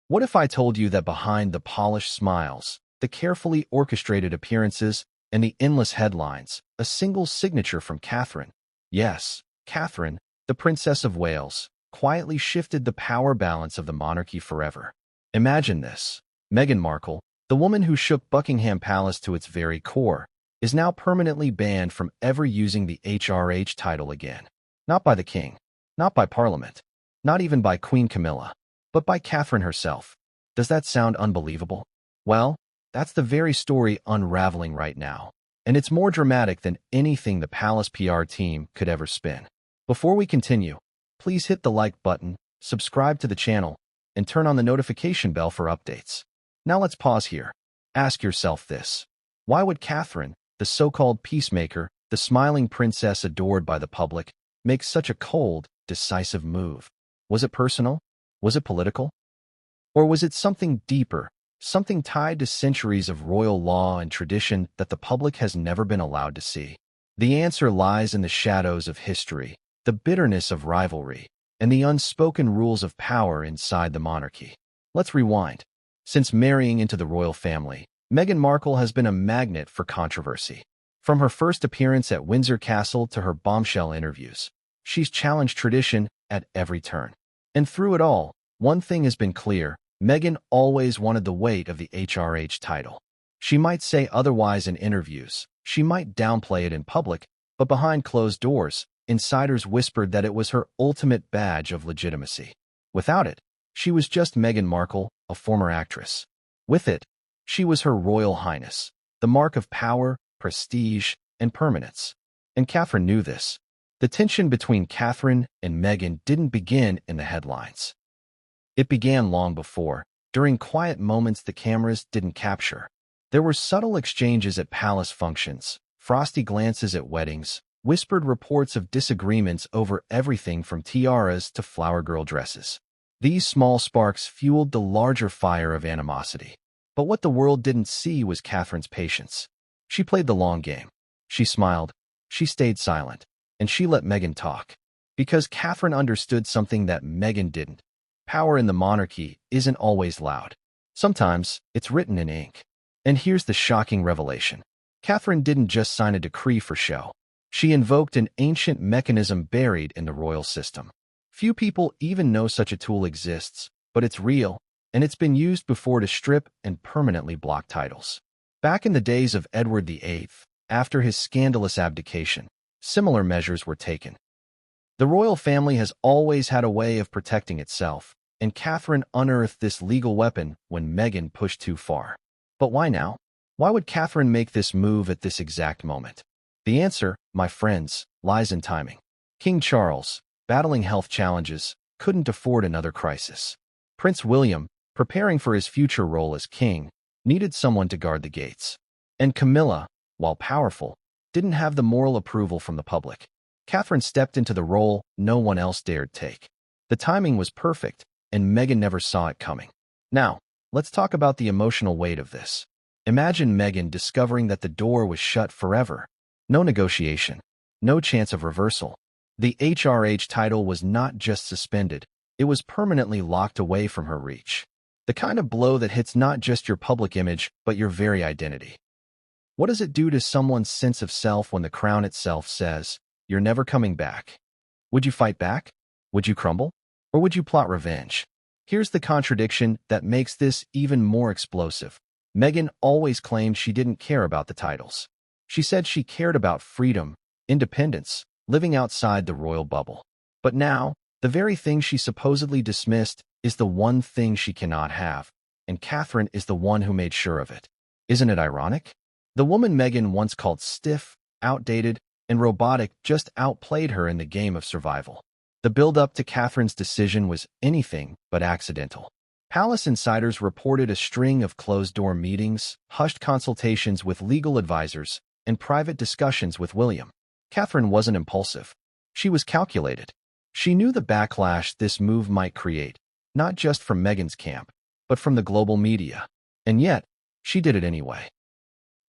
What if I told you that behind the polished smiles, the carefully orchestrated appearances, and the endless headlines, a single signature from Catherine, yes, Catherine, the Princess of Wales, quietly shifted the power balance of the monarchy forever? Imagine this. Meghan Markle, the woman who shook Buckingham Palace to its very core, is now permanently banned from ever using the HRH title again. Not by the king, not by Parliament, not even by Queen Camilla, but by Catherine herself. Does that sound unbelievable? Well, that's the very story unraveling right now, and it's more dramatic than anything the Palace PR team could ever spin. Before we continue, please hit the like button, subscribe to the channel, and turn on the notification bell for updates. Now let's pause here. Ask yourself this. Why would Catherine, the so-called peacemaker, the smiling princess adored by the public, make such a cold, decisive move? Was it personal? Was it political? Or was it something deeper, something tied to centuries of royal law and tradition that the public has never been allowed to see? The answer lies in the shadows of history, the bitterness of rivalry, and the unspoken rules of power inside the monarchy. Let's rewind. Since marrying into the royal family, Meghan Markle has been a magnet for controversy. From her first appearance at Windsor Castle to her bombshell interviews, she's challenged tradition at every turn. And through it all, one thing has been clear: Meghan always wanted the weight of the HRH title. She might say otherwise in interviews, she might downplay it in public, but behind closed doors, insiders whispered that it was her ultimate badge of legitimacy. Without it, she was just Meghan Markle, a former actress. With it, she was Her Royal Highness, the mark of power, prestige, and permanence. And Catherine knew this. The tension between Catherine and Meghan didn't begin in the headlines. It began long before, during quiet moments the cameras didn't capture. There were subtle exchanges at palace functions, frosty glances at weddings, whispered reports of disagreements over everything from tiaras to flower girl dresses. These small sparks fueled the larger fire of animosity. But what the world didn't see was Catherine's patience. She played the long game. She smiled, she stayed silent, and she let Meghan talk. Because Catherine understood something that Meghan didn't. Power in the monarchy isn't always loud. Sometimes, it's written in ink. And here's the shocking revelation. Catherine didn't just sign a decree for show. She invoked an ancient mechanism buried in the royal system. Few people even know such a tool exists, but it's real, and it's been used before to strip and permanently block titles. Back in the days of Edward VIII, after his scandalous abdication, similar measures were taken. The royal family has always had a way of protecting itself, and Catherine unearthed this legal weapon when Meghan pushed too far. But why now? Why would Catherine make this move at this exact moment? The answer, my friends, lies in timing. King Charles, battling health challenges, couldn't afford another crisis. Prince William, preparing for his future role as king, needed someone to guard the gates. And Camilla, while powerful, didn't have the moral approval from the public. Catherine stepped into the role no one else dared take. The timing was perfect, and Meghan never saw it coming. Now, let's talk about the emotional weight of this. Imagine Meghan discovering that the door was shut forever. No negotiation, no chance of reversal. The HRH title was not just suspended, it was permanently locked away from her reach. The kind of blow that hits not just your public image, but your very identity. What does it do to someone's sense of self when the crown itself says, "You're never coming back"? Would you fight back? Would you crumble? Or would you plot revenge? Here's the contradiction that makes this even more explosive. Meghan always claimed she didn't care about the titles. She said she cared about freedom, independence, living outside the royal bubble. But now, the very thing she supposedly dismissed is the one thing she cannot have, and Catherine is the one who made sure of it. Isn't it ironic? The woman Meghan once called stiff, outdated, and robotic just outplayed her in the game of survival. The build-up to Catherine's decision was anything but accidental. Palace insiders reported a string of closed-door meetings, hushed consultations with legal advisors, and private discussions with William. Catherine wasn't impulsive. She was calculated. She knew the backlash this move might create, not just from Meghan's camp, but from the global media. And yet, she did it anyway.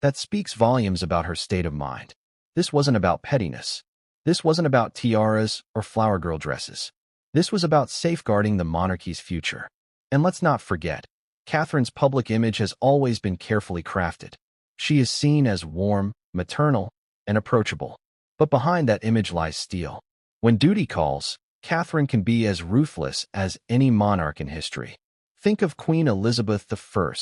That speaks volumes about her state of mind. This wasn't about pettiness. This wasn't about tiaras or flower girl dresses. This was about safeguarding the monarchy's future. And let's not forget, Catherine's public image has always been carefully crafted. She is seen as warm, maternal, and approachable. But behind that image lies steel. When duty calls, Catherine can be as ruthless as any monarch in history. Think of Queen Elizabeth I,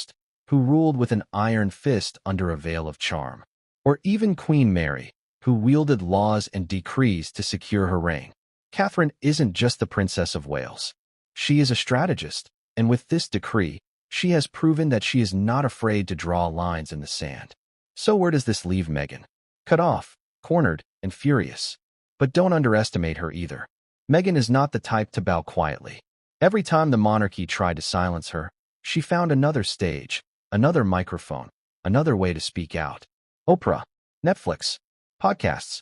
who ruled with an iron fist under a veil of charm. Or even Queen Mary, who wielded laws and decrees to secure her reign. Catherine isn't just the Princess of Wales. She is a strategist, and with this decree, she has proven that she is not afraid to draw lines in the sand. So where does this leave Meghan? Cut off, cornered, and furious. But don't underestimate her either. Meghan is not the type to bow quietly. Every time the monarchy tried to silence her, she found another stage, another microphone, another way to speak out. Oprah, Netflix, podcasts.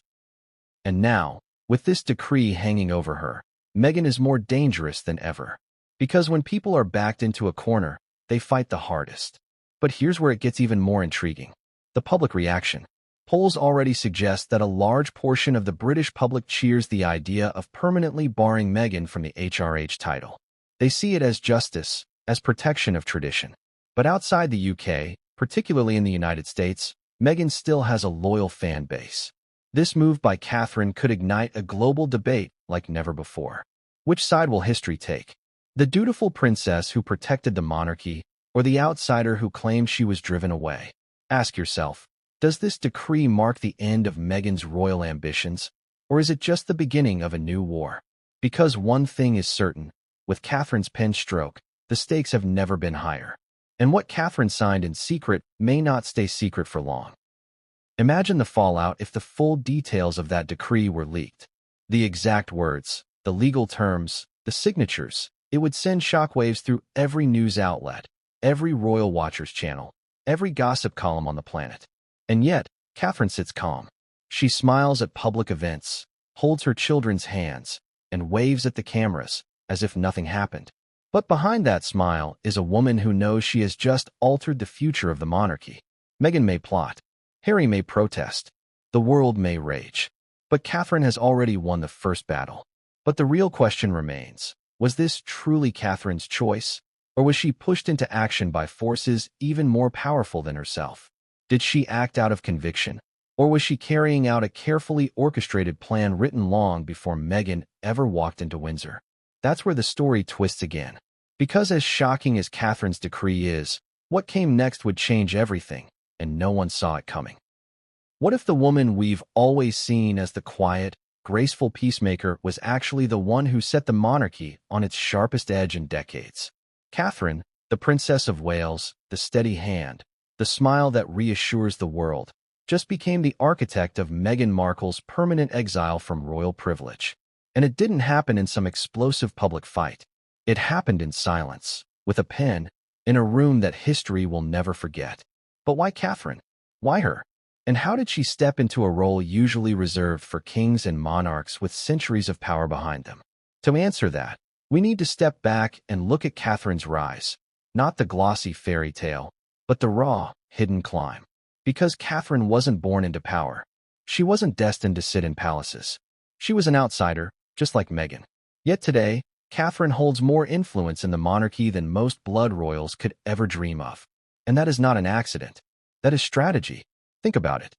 And now, with this decree hanging over her, Meghan is more dangerous than ever. Because when people are backed into a corner, they fight the hardest. But here's where it gets even more intriguing. The public reaction. Polls already suggest that a large portion of the British public cheers the idea of permanently barring Meghan from the HRH title. They see it as justice, as protection of tradition. But outside the UK, particularly in the United States, Meghan still has a loyal fan base. This move by Catherine could ignite a global debate like never before. Which side will history take? The dutiful princess who protected the monarchy, or the outsider who claimed she was driven away? Ask yourself, does this decree mark the end of Meghan's royal ambitions, or is it just the beginning of a new war? Because one thing is certain, with Catherine's pen stroke, the stakes have never been higher. And what Catherine signed in secret may not stay secret for long. Imagine the fallout if the full details of that decree were leaked. The exact words, the legal terms, the signatures. It would send shockwaves through every news outlet, every Royal Watchers channel, every gossip column on the planet. And yet, Catherine sits calm. She smiles at public events, holds her children's hands, and waves at the cameras as if nothing happened. But behind that smile is a woman who knows she has just altered the future of the monarchy. Meghan may plot. Harry may protest. The world may rage. But Catherine has already won the first battle. But the real question remains. Was this truly Catherine's choice, or was she pushed into action by forces even more powerful than herself? Did she act out of conviction, or was she carrying out a carefully orchestrated plan written long before Meghan ever walked into Windsor? That's where the story twists again. Because as shocking as Catherine's decree is, what came next would change everything, and no one saw it coming. What if the woman we've always seen as the quiet, graceful peacemaker was actually the one who set the monarchy on its sharpest edge in decades? Catherine, the Princess of Wales, the steady hand, the smile that reassures the world, just became the architect of Meghan Markle's permanent exile from royal privilege. And it didn't happen in some explosive public fight. It happened in silence, with a pen, in a room that history will never forget. But why Catherine? Why her? And how did she step into a role usually reserved for kings and monarchs with centuries of power behind them? To answer that, we need to step back and look at Catherine's rise, not the glossy fairy tale, but the raw, hidden climb. Because Catherine wasn't born into power. She wasn't destined to sit in palaces. She was an outsider, just like Meghan. Yet today, Catherine holds more influence in the monarchy than most blood royals could ever dream of. And that is not an accident. That is strategy. Think about it.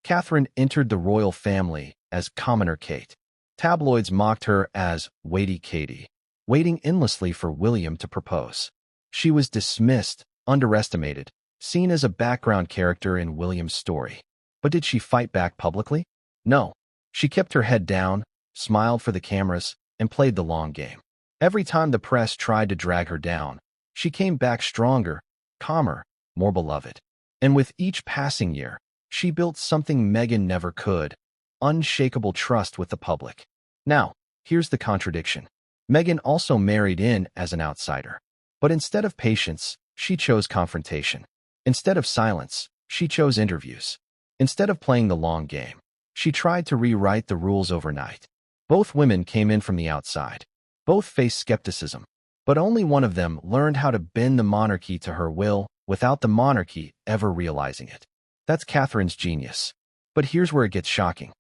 Catherine entered the royal family as Commoner Kate. Tabloids mocked her as Weighty Katie, waiting endlessly for William to propose. She was dismissed, underestimated, seen as a background character in William's story. But did she fight back publicly? No. She kept her head down, smiled for the cameras, and played the long game. Every time the press tried to drag her down, she came back stronger, calmer, more beloved. And with each passing year, she built something Meghan never could, unshakable trust with the public. Now, here's the contradiction. Meghan also married in as an outsider. But instead of patience, she chose confrontation. Instead of silence, she chose interviews. Instead of playing the long game, she tried to rewrite the rules overnight. Both women came in from the outside. Both faced skepticism. But only one of them learned how to bend the monarchy to her will without the monarchy ever realizing it. That's Catherine's genius. But here's where it gets shocking.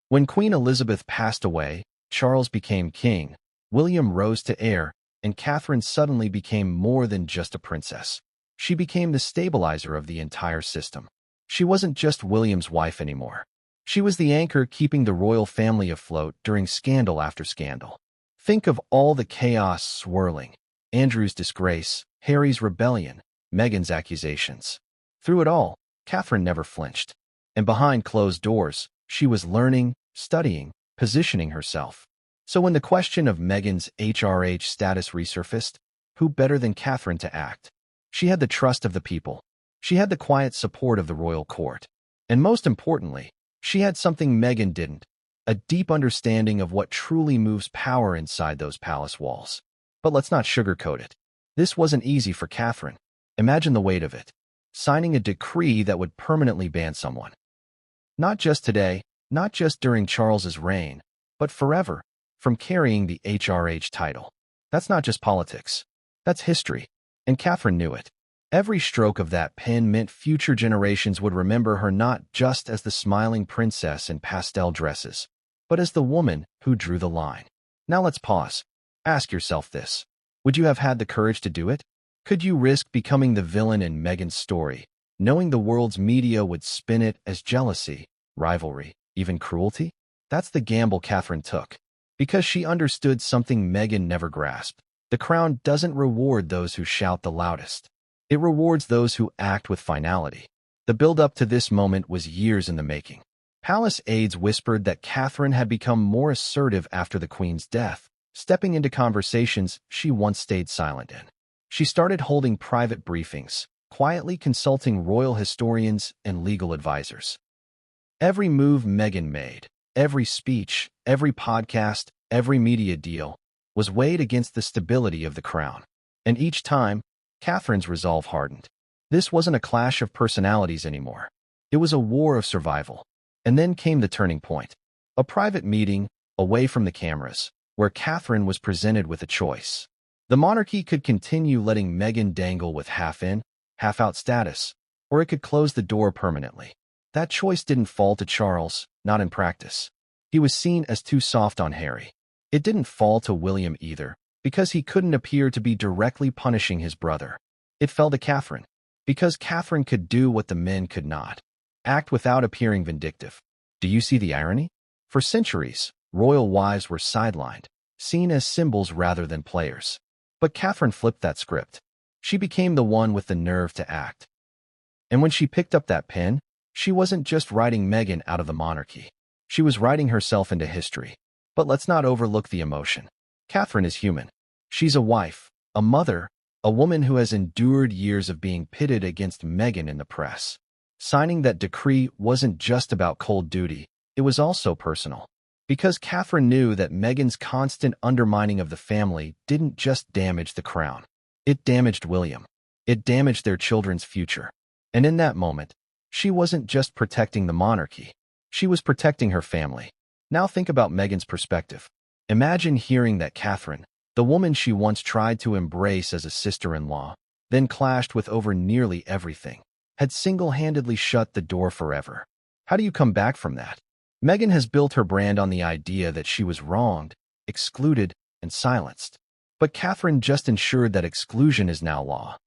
When Queen Elizabeth passed away, Charles became king, William rose to heir, and Catherine suddenly became more than just a princess. She became the stabilizer of the entire system. She wasn't just William's wife anymore. She was the anchor keeping the royal family afloat during scandal after scandal. Think of all the chaos swirling: Andrew's disgrace, Harry's rebellion, Meghan's accusations. Through it all, Catherine never flinched. And behind closed doors, she was learning, studying, positioning herself. So when the question of Meghan's HRH status resurfaced, who better than Catherine to act? She had the trust of the people. She had the quiet support of the royal court. And most importantly, she had something Meghan didn't: a deep understanding of what truly moves power inside those palace walls. But let's not sugarcoat it. This wasn't easy for Catherine. Imagine the weight of it: signing a decree that would permanently ban someone. Not just today, not just during Charles's reign, but forever, from carrying the HRH title. That's not just politics. That's history. And Catherine knew it. Every stroke of that pen meant future generations would remember her not just as the smiling princess in pastel dresses, but as the woman who drew the line. Now let's pause. Ask yourself this: would you have had the courage to do it? Could you risk becoming the villain in Meghan's story, knowing the world's media would spin it as jealousy, rivalry, even cruelty? That's the gamble Catherine took. Because she understood something Meghan never grasped: the crown doesn't reward those who shout the loudest. It rewards those who act with finality. The build-up to this moment was years in the making. Palace aides whispered that Catherine had become more assertive after the Queen's death, stepping into conversations she once stayed silent in. She started holding private briefings, quietly consulting royal historians and legal advisors. Every move Meghan made, every speech, every podcast, every media deal, was weighed against the stability of the crown. And each time, Catherine's resolve hardened. This wasn't a clash of personalities anymore. It was a war of survival. And then came the turning point: a private meeting, away from the cameras, where Catherine was presented with a choice. The monarchy could continue letting Meghan dangle with half-in, half-out status, or it could close the door permanently. That choice didn't fall to Charles, not in practice. He was seen as too soft on Harry. It didn't fall to William either, because he couldn't appear to be directly punishing his brother. It fell to Catherine, because Catherine could do what the men could not: act without appearing vindictive. Do you see the irony? For centuries, royal wives were sidelined, seen as symbols rather than players. But Catherine flipped that script. She became the one with the nerve to act. And when she picked up that pen, she wasn't just writing Meghan out of the monarchy. She was writing herself into history. But let's not overlook the emotion. Catherine is human. She's a wife, a mother, a woman who has endured years of being pitted against Meghan in the press. Signing that decree wasn't just about cold duty, it was also personal. Because Catherine knew that Meghan's constant undermining of the family didn't just damage the crown. It damaged William. It damaged their children's future. And in that moment, she wasn't just protecting the monarchy. She was protecting her family. Now think about Meghan's perspective. Imagine hearing that Catherine, the woman she once tried to embrace as a sister-in-law, then clashed with over nearly everything, had single-handedly shut the door forever. How do you come back from that? Meghan has built her brand on the idea that she was wronged, excluded, and silenced. But Catherine just ensured that exclusion is now law.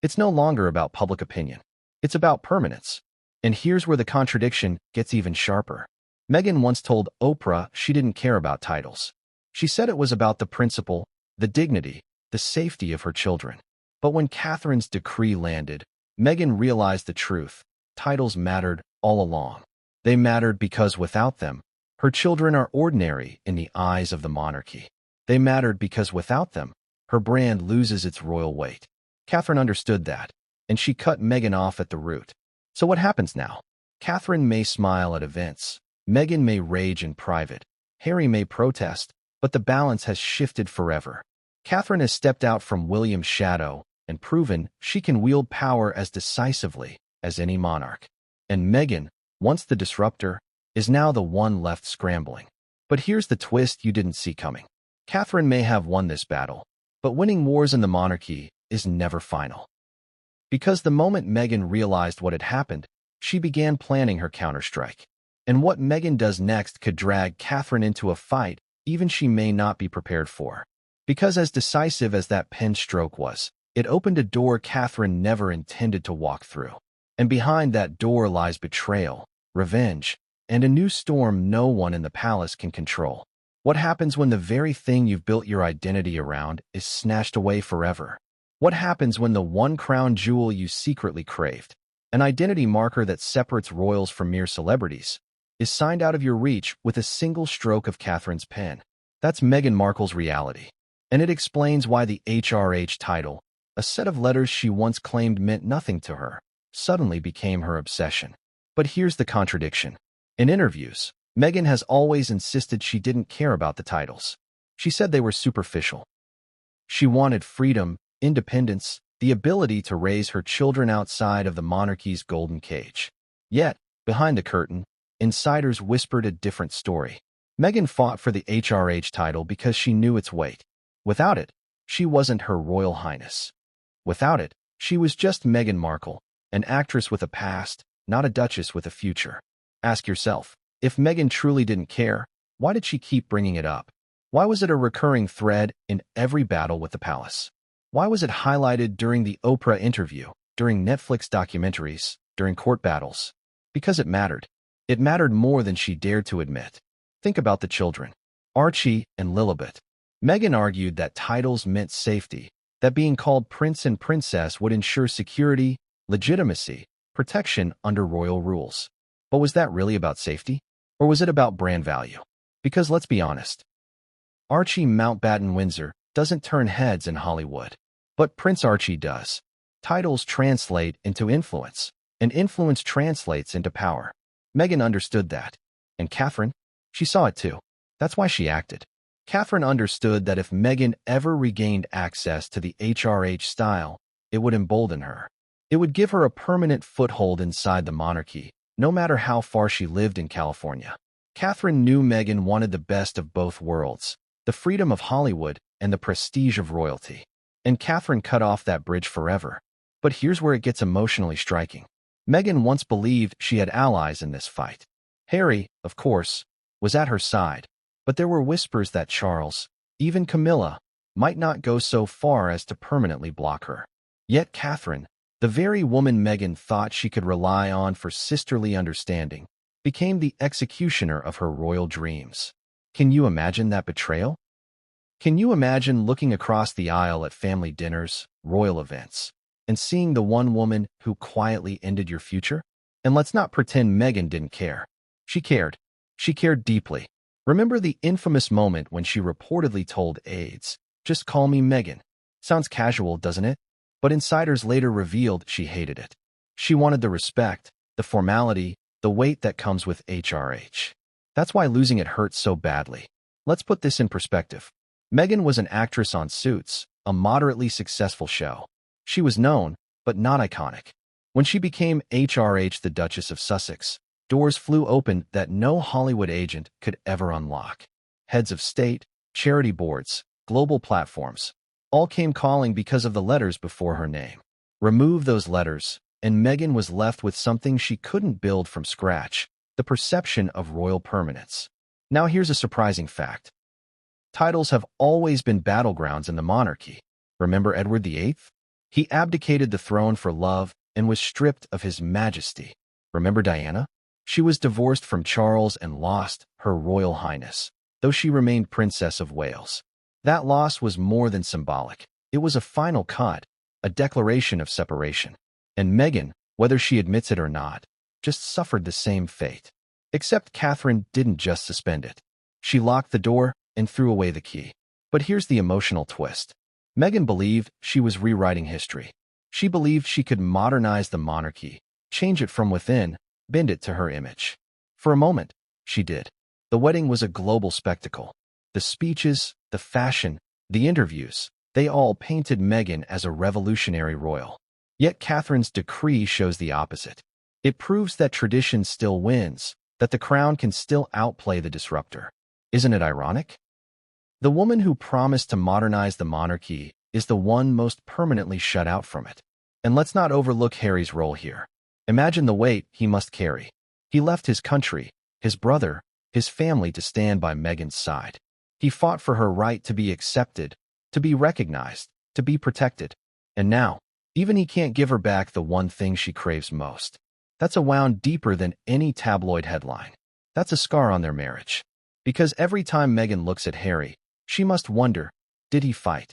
It's no longer about public opinion. It's about permanence. And here's where the contradiction gets even sharper. Meghan once told Oprah she didn't care about titles. She said it was about the principle, the dignity, the safety of her children. But when Catherine's decree landed, Meghan realized the truth. Titles mattered all along. They mattered because without them, her children are ordinary in the eyes of the monarchy. They mattered because without them, her brand loses its royal weight. Catherine understood that, and she cut Meghan off at the root. So what happens now? Catherine may smile at events. Meghan may rage in private. Harry may protest, but the balance has shifted forever. Catherine has stepped out from William's shadow and proven she can wield power as decisively as any monarch. And Meghan, once the disruptor, is now the one left scrambling. But here's the twist you didn't see coming. Catherine may have won this battle, but winning wars in the monarchy is never final. Because the moment Meghan realized what had happened, she began planning her counterstrike. And what Meghan does next could drag Catherine into a fight even she may not be prepared for. Because as decisive as that pen stroke was, it opened a door Catherine never intended to walk through. And behind that door lies betrayal, revenge, and a new storm no one in the palace can control. What happens when the very thing you've built your identity around is snatched away forever? What happens when the one crown jewel you secretly craved, an identity marker that separates royals from mere celebrities, is signed out of your reach with a single stroke of Catherine's pen? That's Meghan Markle's reality. And it explains why the HRH title, a set of letters she once claimed meant nothing to her, suddenly became her obsession. But here's the contradiction. In interviews, Meghan has always insisted she didn't care about the titles. She said they were superficial. She wanted freedom, independence, the ability to raise her children outside of the monarchy's golden cage. Yet, behind the curtain, insiders whispered a different story. Meghan fought for the HRH title because she knew its weight. Without it, she wasn't Her Royal Highness. Without it, she was just Meghan Markle, an actress with a past, not a duchess with a future. Ask yourself, if Meghan truly didn't care, why did she keep bringing it up? Why was it a recurring thread in every battle with the palace? Why was it highlighted during the Oprah interview, during Netflix documentaries, during court battles? Because it mattered. It mattered more than she dared to admit. Think about the children. Archie and Lilibet. Meghan argued that titles meant safety, that being called prince and princess would ensure security, legitimacy, protection under royal rules. But was that really about safety? Or was it about brand value? Because let's be honest, Archie Mountbatten Windsor doesn't turn heads in Hollywood. But Prince Archie does. Titles translate into influence, and influence translates into power. Meghan understood that. And Catherine? She saw it too. That's why she acted. Catherine understood that if Meghan ever regained access to the HRH style, it would embolden her. It would give her a permanent foothold inside the monarchy, no matter how far she lived in California. Catherine knew Meghan wanted the best of both worlds, the freedom of Hollywood and the prestige of royalty. And Catherine cut off that bridge forever. But here's where it gets emotionally striking. Meghan once believed she had allies in this fight. Harry, of course, was at her side, but there were whispers that Charles, even Camilla, might not go so far as to permanently block her. Yet Catherine, the very woman Meghan thought she could rely on for sisterly understanding, became the executioner of her royal dreams. Can you imagine that betrayal? Can you imagine looking across the aisle at family dinners, royal events, and seeing the one woman who quietly ended your future? And let's not pretend Meghan didn't care. She cared. She cared deeply. Remember the infamous moment when she reportedly told aides, "Just call me Meghan." Sounds casual, doesn't it? But insiders later revealed she hated it. She wanted the respect, the formality, the weight that comes with HRH. That's why losing it hurts so badly. Let's put this in perspective. Meghan was an actress on Suits, a moderately successful show. She was known, but not iconic. When she became HRH, the Duchess of Sussex, doors flew open that no Hollywood agent could ever unlock. Heads of state, charity boards, global platforms, all came calling because of the letters before her name. Remove those letters, and Meghan was left with something she couldn't build from scratch, the perception of royal permanence. Now here's a surprising fact. Titles have always been battlegrounds in the monarchy. Remember Edward VIII? He abdicated the throne for love and was stripped of his majesty. Remember Diana? She was divorced from Charles and lost her Royal Highness, though she remained Princess of Wales. That loss was more than symbolic. It was a final cut, a declaration of separation. And Meghan, whether she admits it or not, just suffered the same fate. Except Catherine didn't just suspend it. She locked the door and threw away the key. But here's the emotional twist. Meghan believed she was rewriting history. She believed she could modernize the monarchy, change it from within, bend it to her image. For a moment, she did. The wedding was a global spectacle. The speeches, the fashion, the interviews, they all painted Meghan as a revolutionary royal. Yet Catherine's decree shows the opposite. It proves that tradition still wins, that the crown can still outplay the disruptor. Isn't it ironic? The woman who promised to modernize the monarchy is the one most permanently shut out from it. And let's not overlook Harry's role here. Imagine the weight he must carry. He left his country, his brother, his family to stand by Meghan's side. He fought for her right to be accepted, to be recognized, to be protected. And now, even he can't give her back the one thing she craves most. That's a wound deeper than any tabloid headline. That's a scar on their marriage. Because every time Meghan looks at Harry, she must wonder, did he fight?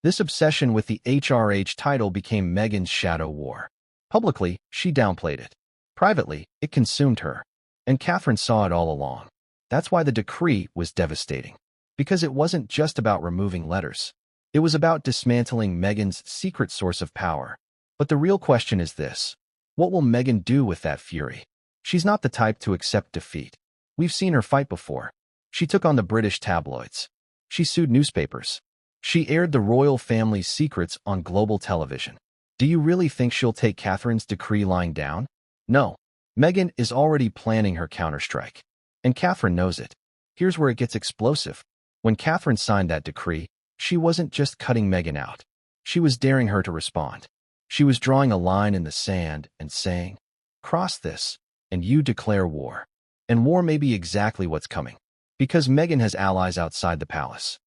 This obsession with the HRH title became Meghan's shadow war. Publicly, she downplayed it. Privately, it consumed her. And Catherine saw it all along. That's why the decree was devastating. Because it wasn't just about removing letters. It was about dismantling Meghan's secret source of power. But the real question is this. What will Meghan do with that fury? She's not the type to accept defeat. We've seen her fight before. She took on the British tabloids. She sued newspapers. She aired the royal family's secrets on global television. Do you really think she'll take Catherine's decree lying down? No. Meghan is already planning her counterstrike. And Catherine knows it. Here's where it gets explosive. When Catherine signed that decree, she wasn't just cutting Meghan out. She was daring her to respond. She was drawing a line in the sand and saying, cross this, and you declare war. And war may be exactly what's coming. Because Meghan has allies outside the palace.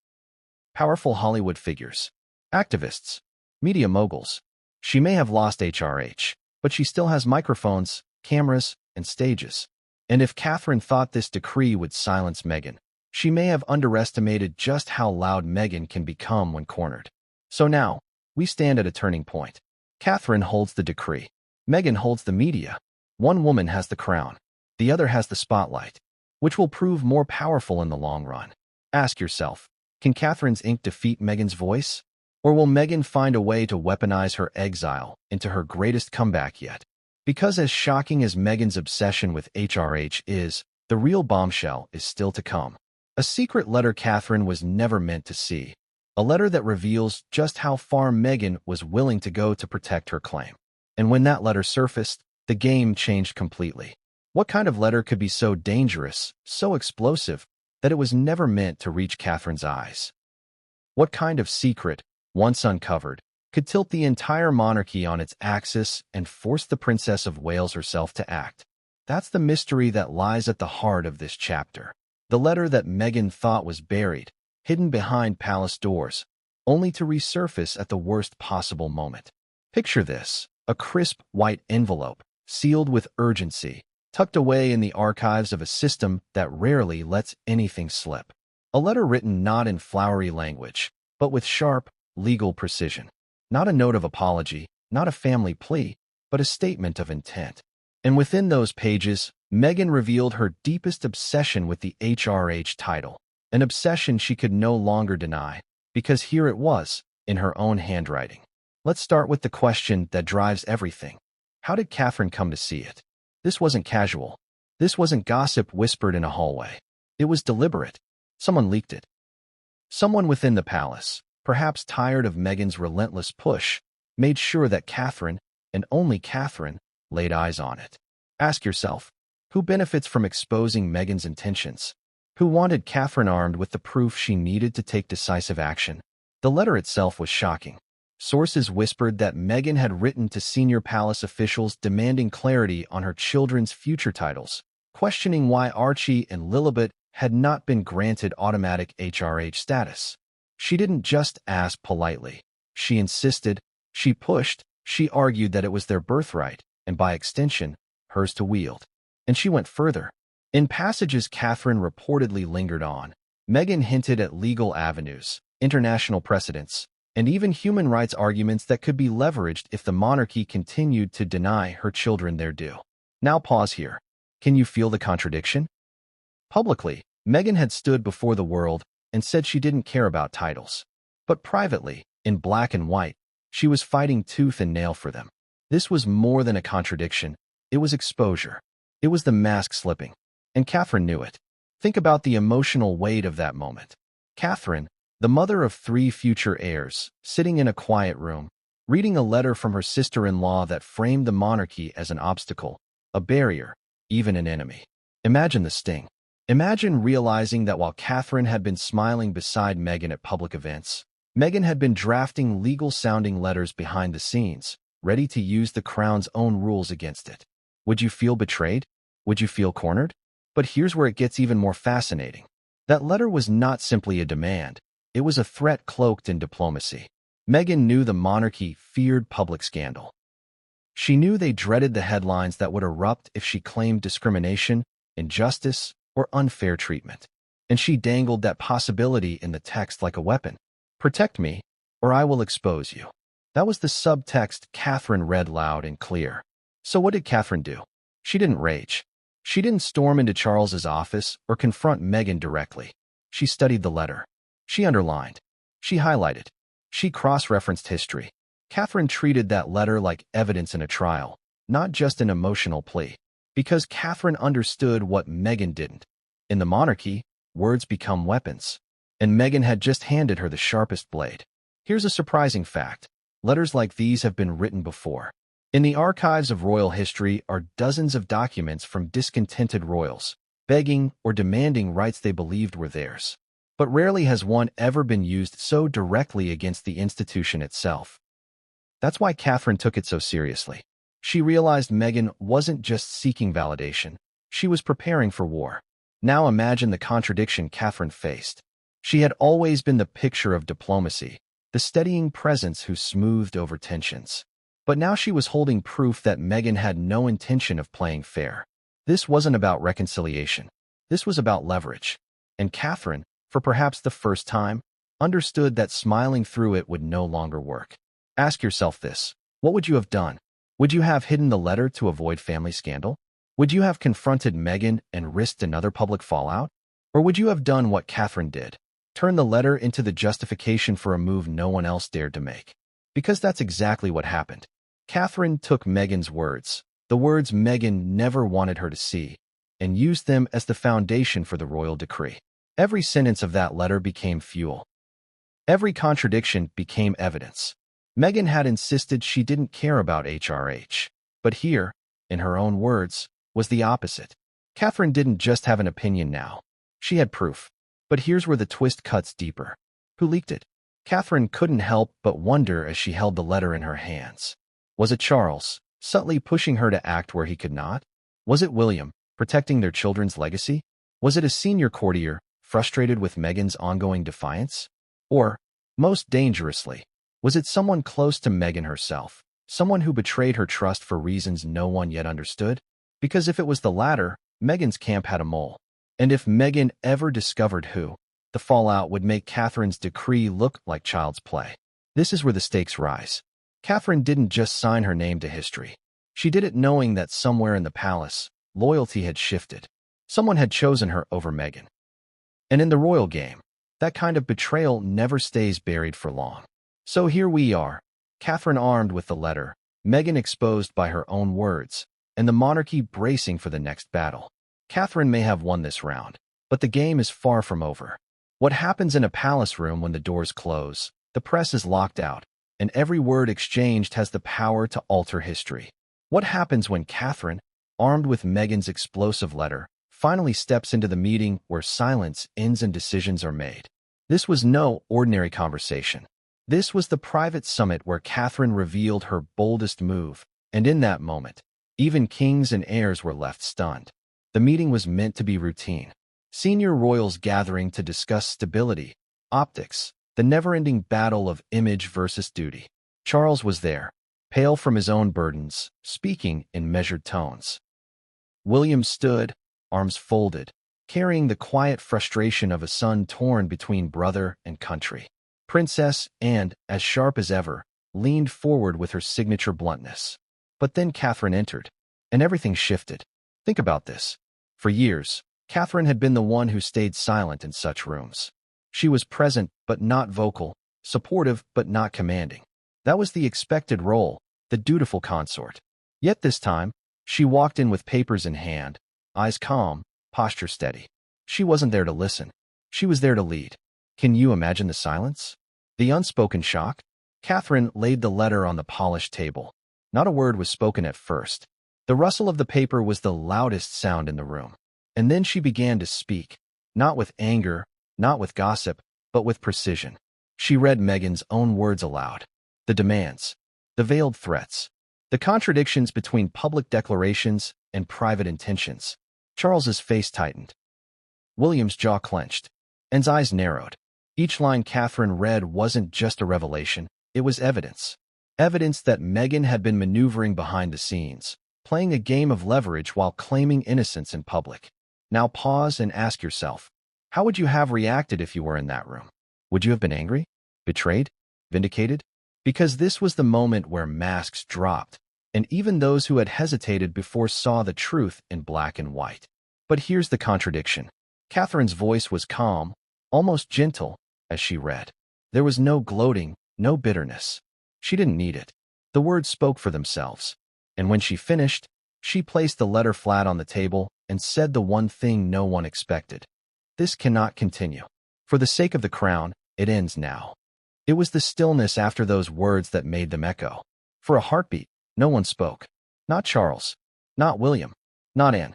Powerful Hollywood figures. Activists. Media moguls. She may have lost HRH, but she still has microphones, cameras, and stages. And if Catherine thought this decree would silence Meghan, she may have underestimated just how loud Meghan can become when cornered. So now, we stand at a turning point. Catherine holds the decree. Meghan holds the media. One woman has the crown. The other has the spotlight. Which will prove more powerful in the long run? Ask yourself, can Catherine's ink defeat Meghan's voice? Or will Meghan find a way to weaponize her exile into her greatest comeback yet? Because as shocking as Meghan's obsession with HRH is, the real bombshell is still to come. A secret letter Catherine was never meant to see. A letter that reveals just how far Meghan was willing to go to protect her claim. And when that letter surfaced, the game changed completely. What kind of letter could be so dangerous, so explosive, that it was never meant to reach Catherine's eyes? What kind of secret, once uncovered, could tilt the entire monarchy on its axis and force the Princess of Wales herself to act? That's the mystery that lies at the heart of this chapter. The letter that Meghan thought was buried, hidden behind palace doors, only to resurface at the worst possible moment. Picture this, a crisp white envelope, sealed with urgency, tucked away in the archives of a system that rarely lets anything slip. A letter written not in flowery language, but with sharp, legal precision. Not a note of apology, not a family plea, but a statement of intent. And within those pages, Meghan revealed her deepest obsession with the HRH title, an obsession she could no longer deny, because here it was, in her own handwriting. Let's start with the question that drives everything. How did Catherine come to see it? This wasn't casual. This wasn't gossip whispered in a hallway. It was deliberate. Someone leaked it. Someone within the palace, perhaps tired of Meghan's relentless push, made sure that Catherine, and only Catherine, laid eyes on it. Ask yourself, who benefits from exposing Meghan's intentions? Who wanted Catherine armed with the proof she needed to take decisive action? The letter itself was shocking. Sources whispered that Meghan had written to senior palace officials demanding clarity on her children's future titles, questioning why Archie and Lilibet had not been granted automatic HRH status. She didn't just ask politely. She insisted, she pushed, she argued that it was their birthright, and by extension, hers to wield. And she went further. In passages Catherine reportedly lingered on, Meghan hinted at legal avenues, international precedents, and even human rights arguments that could be leveraged if the monarchy continued to deny her children their due. Now pause here. Can you feel the contradiction? Publicly, Meghan had stood before the world and said she didn't care about titles. But privately, in black and white, she was fighting tooth and nail for them. This was more than a contradiction. It was exposure. It was the mask slipping. And Catherine knew it. Think about the emotional weight of that moment. Catherine, the mother of 3 future heirs, sitting in a quiet room, reading a letter from her sister-in-law that framed the monarchy as an obstacle, a barrier, even an enemy. Imagine the sting. Imagine realizing that while Catherine had been smiling beside Meghan at public events, Meghan had been drafting legal-sounding letters behind the scenes, ready to use the crown's own rules against it. Would you feel betrayed? Would you feel cornered? But here's where it gets even more fascinating. That letter was not simply a demand. It was a threat cloaked in diplomacy. Meghan knew the monarchy feared public scandal. She knew they dreaded the headlines that would erupt if she claimed discrimination, injustice, or unfair treatment. And she dangled that possibility in the text like a weapon. "Protect me, or I will expose you." That was the subtext Catherine read loud and clear. So what did Catherine do? She didn't rage. She didn't storm into Charles's office or confront Meghan directly. She studied the letter. She underlined. She highlighted. She cross-referenced history. Catherine treated that letter like evidence in a trial, not just an emotional plea. Because Catherine understood what Meghan didn't. In the monarchy, words become weapons. And Meghan had just handed her the sharpest blade. Here's a surprising fact. Letters like these have been written before. In the archives of royal history are dozens of documents from discontented royals, begging or demanding rights they believed were theirs. But rarely has one ever been used so directly against the institution itself. That's why Catherine took it so seriously. She realized Meghan wasn't just seeking validation. She was preparing for war. Now imagine the contradiction Catherine faced. She had always been the picture of diplomacy, the steadying presence who smoothed over tensions. But now she was holding proof that Meghan had no intention of playing fair. This wasn't about reconciliation. This was about leverage. And Catherine, for perhaps the first time, understood that smiling through it would no longer work. Ask yourself this. What would you have done? Would you have hidden the letter to avoid family scandal? Would you have confronted Meghan and risked another public fallout? Or would you have done what Catherine did? Turn the letter into the justification for a move no one else dared to make. Because that's exactly what happened. Catherine took Meghan's words, the words Meghan never wanted her to see, and used them as the foundation for the royal decree. Every sentence of that letter became fuel. Every contradiction became evidence. Meghan had insisted she didn't care about HRH. But here, in her own words, was the opposite. Catherine didn't just have an opinion now. She had proof. But here's where the twist cuts deeper. Who leaked it? Catherine couldn't help but wonder as she held the letter in her hands. Was it Charles, subtly pushing her to act where he could not? Was it William, protecting their children's legacy? Was it a senior courtier, frustrated with Meghan's ongoing defiance? Or, most dangerously, was it someone close to Meghan herself, someone who betrayed her trust for reasons no one yet understood? Because if it was the latter, Meghan's camp had a mole. And if Meghan ever discovered who, the fallout would make Catherine's decree look like child's play. This is where the stakes rise. Catherine didn't just sign her name to history. She did it knowing that somewhere in the palace, loyalty had shifted. Someone had chosen her over Meghan. And in the royal game, that kind of betrayal never stays buried for long. So here we are, Catherine armed with the letter, Meghan exposed by her own words, and the monarchy bracing for the next battle. Catherine may have won this round, but the game is far from over. What happens in a palace room when the doors close? The press is locked out, and every word exchanged has the power to alter history. What happens when Catherine, armed with Meghan's explosive letter, finally steps into the meeting where silence ends and decisions are made? This was no ordinary conversation. This was the private summit where Catherine revealed her boldest move, and in that moment, even kings and heirs were left stunned. The meeting was meant to be routine. Senior royals gathering to discuss stability, optics, the never-ending battle of image versus duty. Charles was there, pale from his own burdens, speaking in measured tones. William stood, arms folded, carrying the quiet frustration of a son torn between brother and country. Princess Anne, as sharp as ever, leaned forward with her signature bluntness. But then Catherine entered, and everything shifted. Think about this. For years, Catherine had been the one who stayed silent in such rooms. She was present but not vocal, supportive but not commanding. That was the expected role, the dutiful consort. Yet this time, she walked in with papers in hand, eyes calm, posture steady. She wasn't there to listen. She was there to lead. Can you imagine the silence? The unspoken shock? Catherine laid the letter on the polished table. Not a word was spoken at first. The rustle of the paper was the loudest sound in the room. And then she began to speak, not with anger, not with gossip, but with precision. She read Meghan's own words aloud. The demands, the veiled threats, the contradictions between public declarations and private intentions. Charles's face tightened. William's jaw clenched. Anne's eyes narrowed. Each line Catherine read wasn't just a revelation, it was evidence. Evidence that Meghan had been maneuvering behind the scenes, playing a game of leverage while claiming innocence in public. Now pause and ask yourself, how would you have reacted if you were in that room? Would you have been angry? Betrayed? Vindicated? Because this was the moment where masks dropped, and even those who had hesitated before saw the truth in black and white. But here's the contradiction. Catherine's voice was calm, almost gentle, as she read. There was no gloating, no bitterness. She didn't need it. The words spoke for themselves. And when she finished, she placed the letter flat on the table and said the one thing no one expected. This cannot continue. For the sake of the crown, it ends now. It was the stillness after those words that made them echo. For a heartbeat, no one spoke. Not Charles. Not William. Not Anne.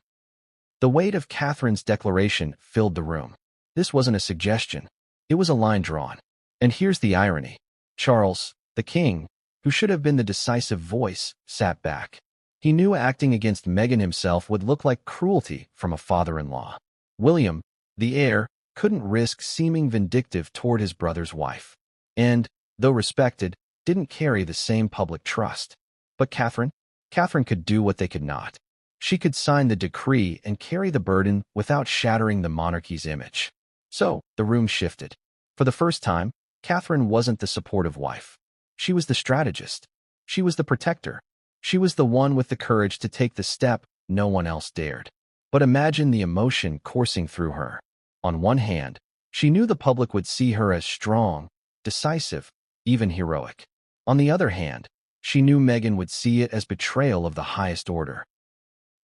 The weight of Catherine's declaration filled the room. This wasn't a suggestion. It was a line drawn. And here's the irony. Charles, the king, who should have been the decisive voice, sat back. He knew acting against Meghan himself would look like cruelty from a father-in-law. William, the heir, couldn't risk seeming vindictive toward his brother's wife. And, though respected, didn't carry the same public trust. But Catherine could do what they could not. She could sign the decree and carry the burden without shattering the monarchy's image. So, the room shifted. For the first time, Catherine wasn't the supportive wife. She was the strategist. She was the protector. She was the one with the courage to take the step no one else dared. But imagine the emotion coursing through her. On one hand, she knew the public would see her as strong, decisive, even heroic. On the other hand, she knew Meghan would see it as betrayal of the highest order.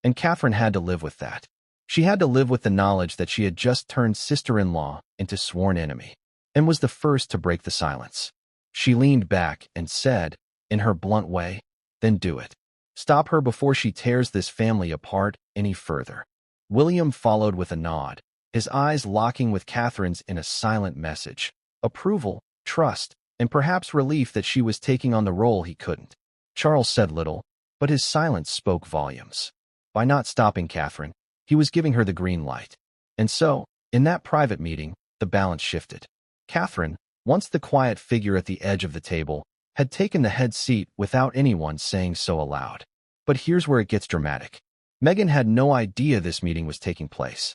And Catherine had to live with that. She had to live with the knowledge that she had just turned sister-in-law into sworn enemy, and was the first to break the silence. She leaned back and said, in her blunt way, "Then do it. Stop her before she tears this family apart any further." William followed with a nod, his eyes locking with Catherine's in a silent message. Approval, trust, and perhaps relief that she was taking on the role he couldn't. Charles said little, but his silence spoke volumes. By not stopping Catherine, he was giving her the green light. And so, in that private meeting, the balance shifted. Catherine, once the quiet figure at the edge of the table, had taken the head seat without anyone saying so aloud. But here's where it gets dramatic. Meghan had no idea this meeting was taking place.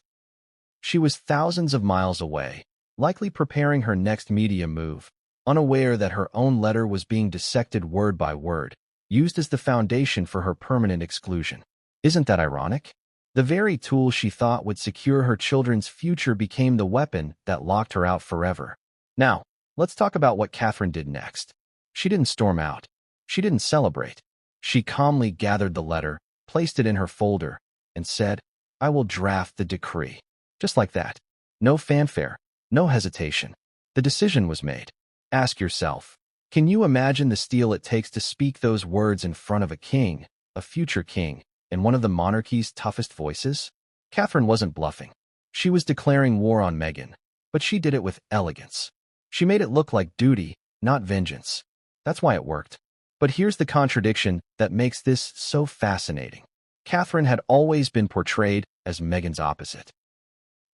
She was thousands of miles away, likely preparing her next media move, unaware that her own letter was being dissected word by word, used as the foundation for her permanent exclusion. Isn't that ironic? The very tool she thought would secure her children's future became the weapon that locked her out forever. Now, let's talk about what Catherine did next. She didn't storm out. She didn't celebrate. She calmly gathered the letter, placed it in her folder, and said, "I will draft the decree." Just like that. No fanfare, no hesitation. The decision was made. Ask yourself, can you imagine the steel it takes to speak those words in front of a king, a future king, and one of the monarchy's toughest voices? Catherine wasn't bluffing. She was declaring war on Meghan, but she did it with elegance. She made it look like duty, not vengeance. That's why it worked. But here's the contradiction that makes this so fascinating. Catherine had always been portrayed as Meghan's opposite.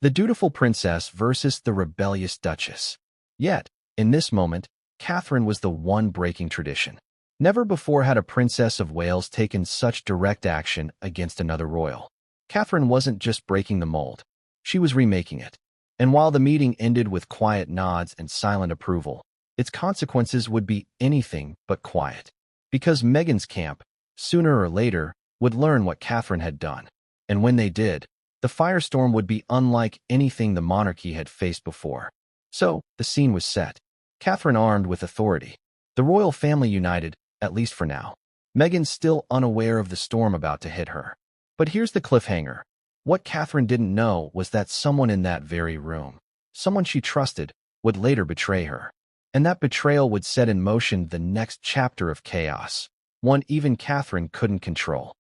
The dutiful princess versus the rebellious duchess. Yet, in this moment, Catherine was the one breaking tradition. Never before had a princess of Wales taken such direct action against another royal. Catherine wasn't just breaking the mold. She was remaking it. And while the meeting ended with quiet nods and silent approval, its consequences would be anything but quiet. Because Meghan's camp, sooner or later, would learn what Catherine had done. And when they did, the firestorm would be unlike anything the monarchy had faced before. So, the scene was set. Catherine armed with authority. The royal family united, at least for now. Meghan still unaware of the storm about to hit her. But here's the cliffhanger. What Catherine didn't know was that someone in that very room, someone she trusted, would later betray her. And that betrayal would set in motion the next chapter of chaos, one even Catherine couldn't control.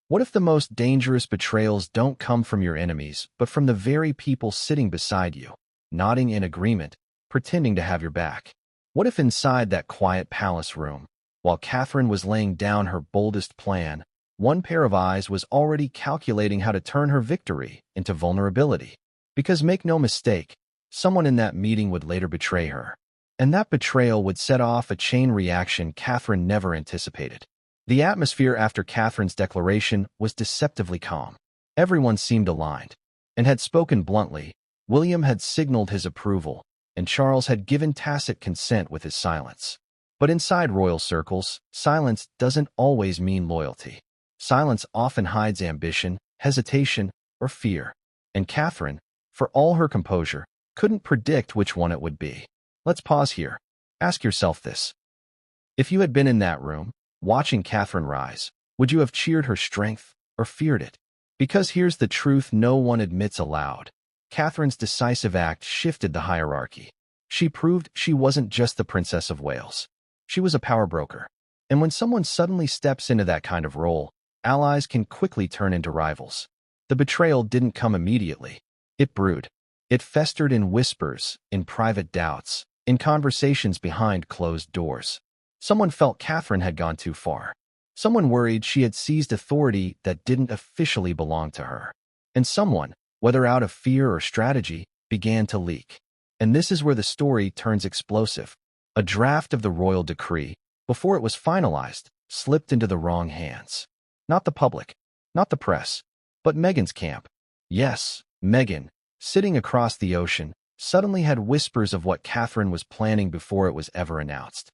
What if the most dangerous betrayals don't come from your enemies, but from the very people sitting beside you, nodding in agreement, pretending to have your back? What if inside that quiet palace room, while Catherine was laying down her boldest plan, one pair of eyes was already calculating how to turn her victory into vulnerability? Because make no mistake, someone in that meeting would later betray her. And that betrayal would set off a chain reaction Catherine never anticipated. The atmosphere after Catherine's declaration was deceptively calm. Everyone seemed aligned, and had spoken bluntly. William had signaled his approval, and Charles had given tacit consent with his silence. But inside royal circles, silence doesn't always mean loyalty. Silence often hides ambition, hesitation, or fear. And Catherine, for all her composure, couldn't predict which one it would be. Let's pause here. Ask yourself this. If you had been in that room, watching Catherine rise, would you have cheered her strength or feared it? Because here's the truth no one admits aloud. Catherine's decisive act shifted the hierarchy. She proved she wasn't just the Princess of Wales. She was a power broker. And when someone suddenly steps into that kind of role, allies can quickly turn into rivals. The betrayal didn't come immediately. It brewed. It festered in whispers, in private doubts, in conversations behind closed doors. Someone felt Catherine had gone too far. Someone worried she had seized authority that didn't officially belong to her. And someone, whether out of fear or strategy, began to leak. And this is where the story turns explosive. A draft of the royal decree, before it was finalized, slipped into the wrong hands. Not the public, not the press, but Meghan's camp. Yes, Meghan, sitting across the ocean, suddenly had whispers of what Catherine was planning before it was ever announced.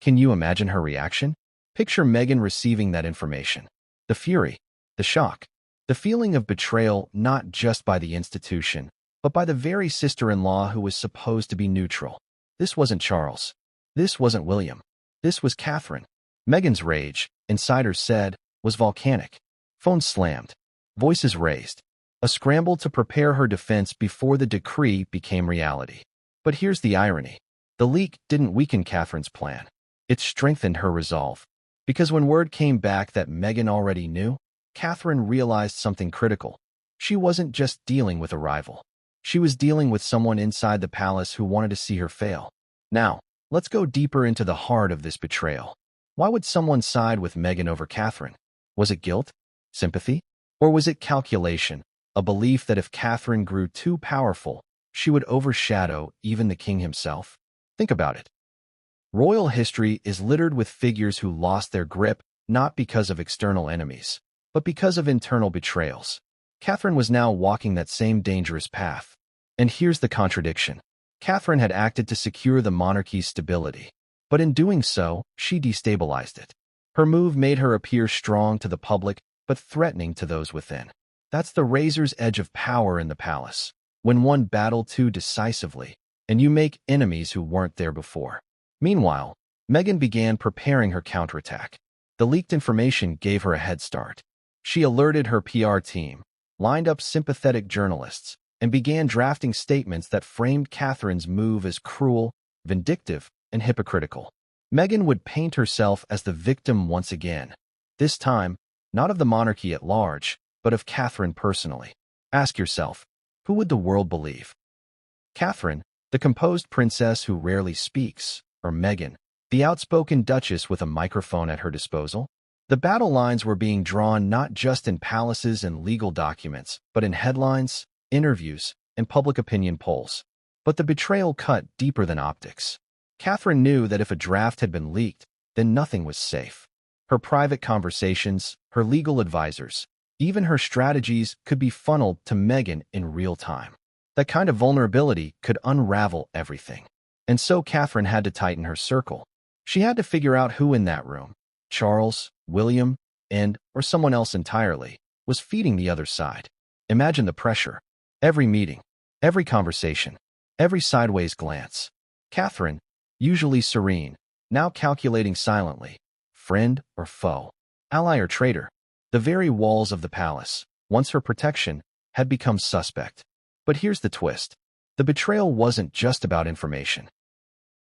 Can you imagine her reaction? Picture Meghan receiving that information. The fury, the shock, the feeling of betrayal not just by the institution, but by the very sister-in-law who was supposed to be neutral. This wasn't Charles. This wasn't William. This was Catherine. Meghan's rage, insiders said, was volcanic. Phones slammed. Voices raised. A scramble to prepare her defense before the decree became reality. But here's the irony. The leak didn't weaken Catherine's plan. It strengthened her resolve. Because when word came back that Meghan already knew, Catherine realized something critical. She wasn't just dealing with a rival. She was dealing with someone inside the palace who wanted to see her fail. Now, let's go deeper into the heart of this betrayal. Why would someone side with Meghan over Catherine? Was it guilt? Sympathy? Or was it calculation? A belief that if Catherine grew too powerful, she would overshadow even the king himself? Think about it. Royal history is littered with figures who lost their grip not because of external enemies, but because of internal betrayals. Catherine was now walking that same dangerous path. And here's the contradiction. Catherine had acted to secure the monarchy's stability, but in doing so, she destabilized it. Her move made her appear strong to the public, but threatening to those within. That's the razor's edge of power in the palace. When one battled too decisively, and you make enemies who weren't there before. Meanwhile, Meghan began preparing her counterattack. The leaked information gave her a head start. She alerted her PR team, lined up sympathetic journalists, and began drafting statements that framed Catherine's move as cruel, vindictive, and hypocritical. Meghan would paint herself as the victim once again. This time, not of the monarchy at large, but of Catherine personally. Ask yourself, who would the world believe? Catherine, the composed princess who rarely speaks, or Meghan, the outspoken duchess with a microphone at her disposal? The battle lines were being drawn not just in palaces and legal documents, but in headlines, interviews, and public opinion polls. But the betrayal cut deeper than optics. Catherine knew that if a draft had been leaked, then nothing was safe. Her private conversations, her legal advisors, even her strategies could be funneled to Meghan in real time. That kind of vulnerability could unravel everything. And so Catherine had to tighten her circle. She had to figure out who in that room, Charles, William, or someone else entirely, was feeding the other side. Imagine the pressure. Every meeting, every conversation, every sideways glance. Catherine, usually serene, now calculating silently. Friend or foe, ally or traitor. The very walls of the palace, once her protection, had become suspect. But here's the twist. The betrayal wasn't just about information.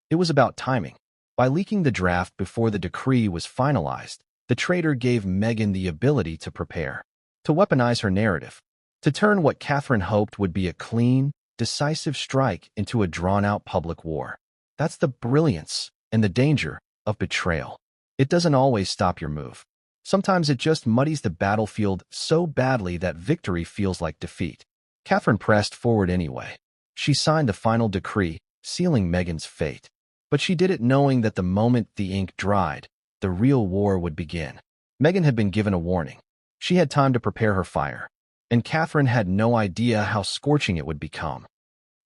It was about timing. By leaking the draft before the decree was finalized, the traitor gave Meghan the ability to prepare, to weaponize her narrative, to turn what Catherine hoped would be a clean, decisive strike into a drawn-out public war. That's the brilliance and the danger of betrayal. It doesn't always stop your move. Sometimes it just muddies the battlefield so badly that victory feels like defeat. Catherine pressed forward anyway. She signed the final decree, sealing Meghan's fate. But she did it knowing that the moment the ink dried, the real war would begin. Meghan had been given a warning. She had time to prepare her fire, and Catherine had no idea how scorching it would become.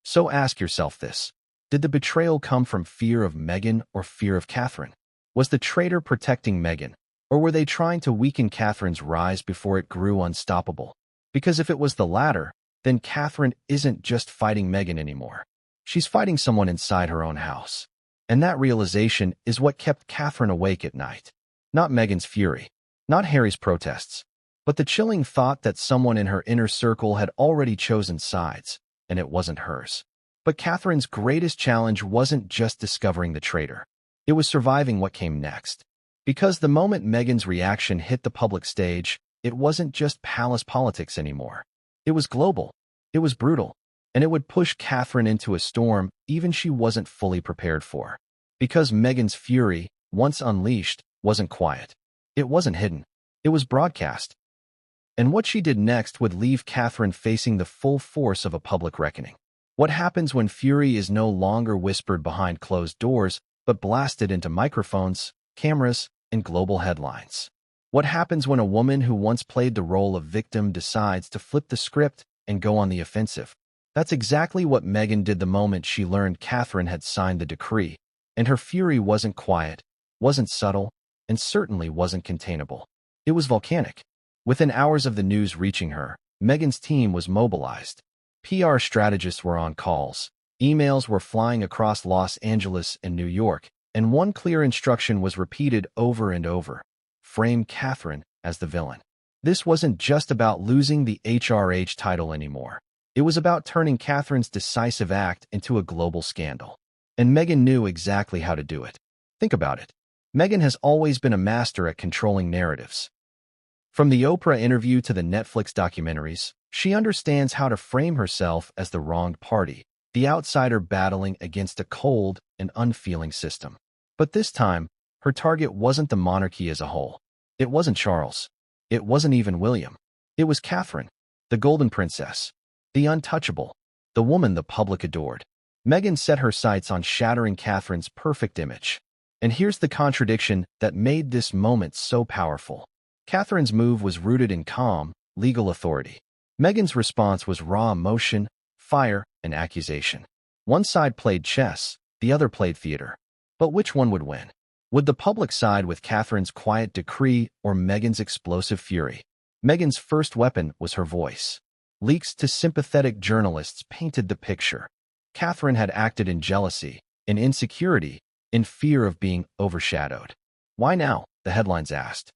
So ask yourself this. Did the betrayal come from fear of Meghan or fear of Catherine? Was the traitor protecting Meghan, or were they trying to weaken Catherine's rise before it grew unstoppable? Because if it was the latter, then Catherine isn't just fighting Meghan anymore. She's fighting someone inside her own house. And that realization is what kept Catherine awake at night. Not Meghan's fury, not Harry's protests, but the chilling thought that someone in her inner circle had already chosen sides, and it wasn't hers. But Catherine's greatest challenge wasn't just discovering the traitor. It was surviving what came next. Because the moment Meghan's reaction hit the public stage, it wasn't just palace politics anymore. It was global, it was brutal, and it would push Catherine into a storm even she wasn't fully prepared for. Because Meghan's fury, once unleashed, wasn't quiet. It wasn't hidden. It was broadcast. And what she did next would leave Catherine facing the full force of a public reckoning. What happens when fury is no longer whispered behind closed doors, but blasted into microphones, cameras, and global headlines? What happens when a woman who once played the role of victim decides to flip the script and go on the offensive? That's exactly what Meghan did the moment she learned Catherine had signed the decree, and her fury wasn't quiet, wasn't subtle, and certainly wasn't containable. It was volcanic. Within hours of the news reaching her, Meghan's team was mobilized. PR strategists were on calls. Emails were flying across Los Angeles and New York, and one clear instruction was repeated over and over: frame Catherine as the villain. This wasn't just about losing the HRH title anymore. It was about turning Catherine's decisive act into a global scandal. And Meghan knew exactly how to do it. Think about it. Meghan has always been a master at controlling narratives. From the Oprah interview to the Netflix documentaries, she understands how to frame herself as the wronged party, the outsider battling against a cold and unfeeling system. But this time, her target wasn't the monarchy as a whole. It wasn't Charles. It wasn't even William. It was Catherine, the Golden Princess, the untouchable, the woman the public adored. Meghan set her sights on shattering Catherine's perfect image. And here's the contradiction that made this moment so powerful. Catherine's move was rooted in calm, legal authority. Meghan's response was raw emotion, fire, and accusation. One side played chess, the other played theater. But which one would win? Would the public side with Catherine's quiet decree or Meghan's explosive fury? Meghan's first weapon was her voice. Leaks to sympathetic journalists painted the picture. Catherine had acted in jealousy, in insecurity, in fear of being overshadowed. Why now? The headlines asked.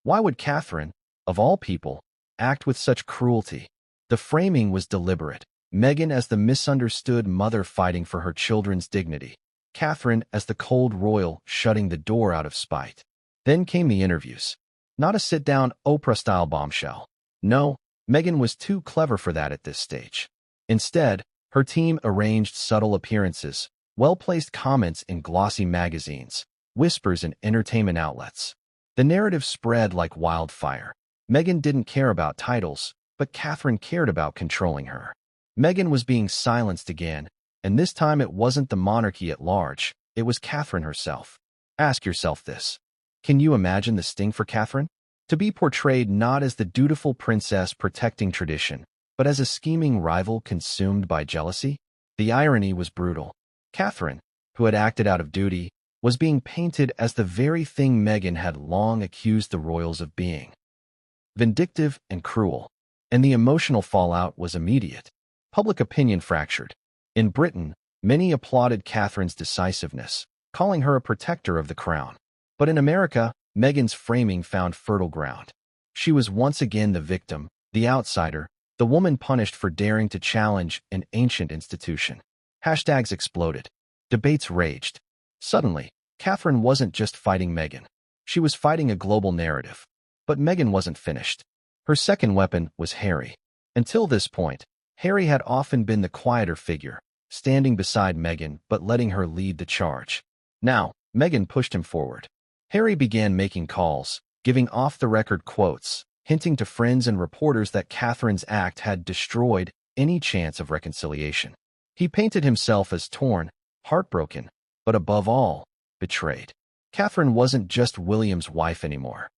Why would Catherine, of all people, act with such cruelty? The framing was deliberate. Meghan as the misunderstood mother fighting for her children's dignity. Catherine as the cold royal shutting the door out of spite. Then came the interviews. Not a sit-down Oprah-style bombshell. No, Meghan was too clever for that at this stage. Instead, her team arranged subtle appearances, well-placed comments in glossy magazines, whispers in entertainment outlets. The narrative spread like wildfire. Meghan didn't care about titles, but Catherine cared about controlling her. Meghan was being silenced again, and this time it wasn't the monarchy at large, it was Catherine herself. Ask yourself this. Can you imagine the sting for Catherine? To be portrayed not as the dutiful princess protecting tradition, but as a scheming rival consumed by jealousy? The irony was brutal. Catherine, who had acted out of duty, was being painted as the very thing Meghan had long accused the royals of being. Vindictive and cruel. And the emotional fallout was immediate. Public opinion fractured. In Britain, many applauded Catherine's decisiveness, calling her a protector of the crown. But in America, Meghan's framing found fertile ground. She was once again the victim, the outsider, the woman punished for daring to challenge an ancient institution. Hashtags exploded. Debates raged. Suddenly, Catherine wasn't just fighting Meghan. She was fighting a global narrative. But Meghan wasn't finished. Her second weapon was Harry. Until this point, Harry had often been the quieter figure, standing beside Meghan but letting her lead the charge. Now, Meghan pushed him forward. Harry began making calls, giving off-the-record quotes, hinting to friends and reporters that Catherine's act had destroyed any chance of reconciliation. He painted himself as torn, heartbroken, but above all, betrayed. Catherine wasn't just William's wife anymore.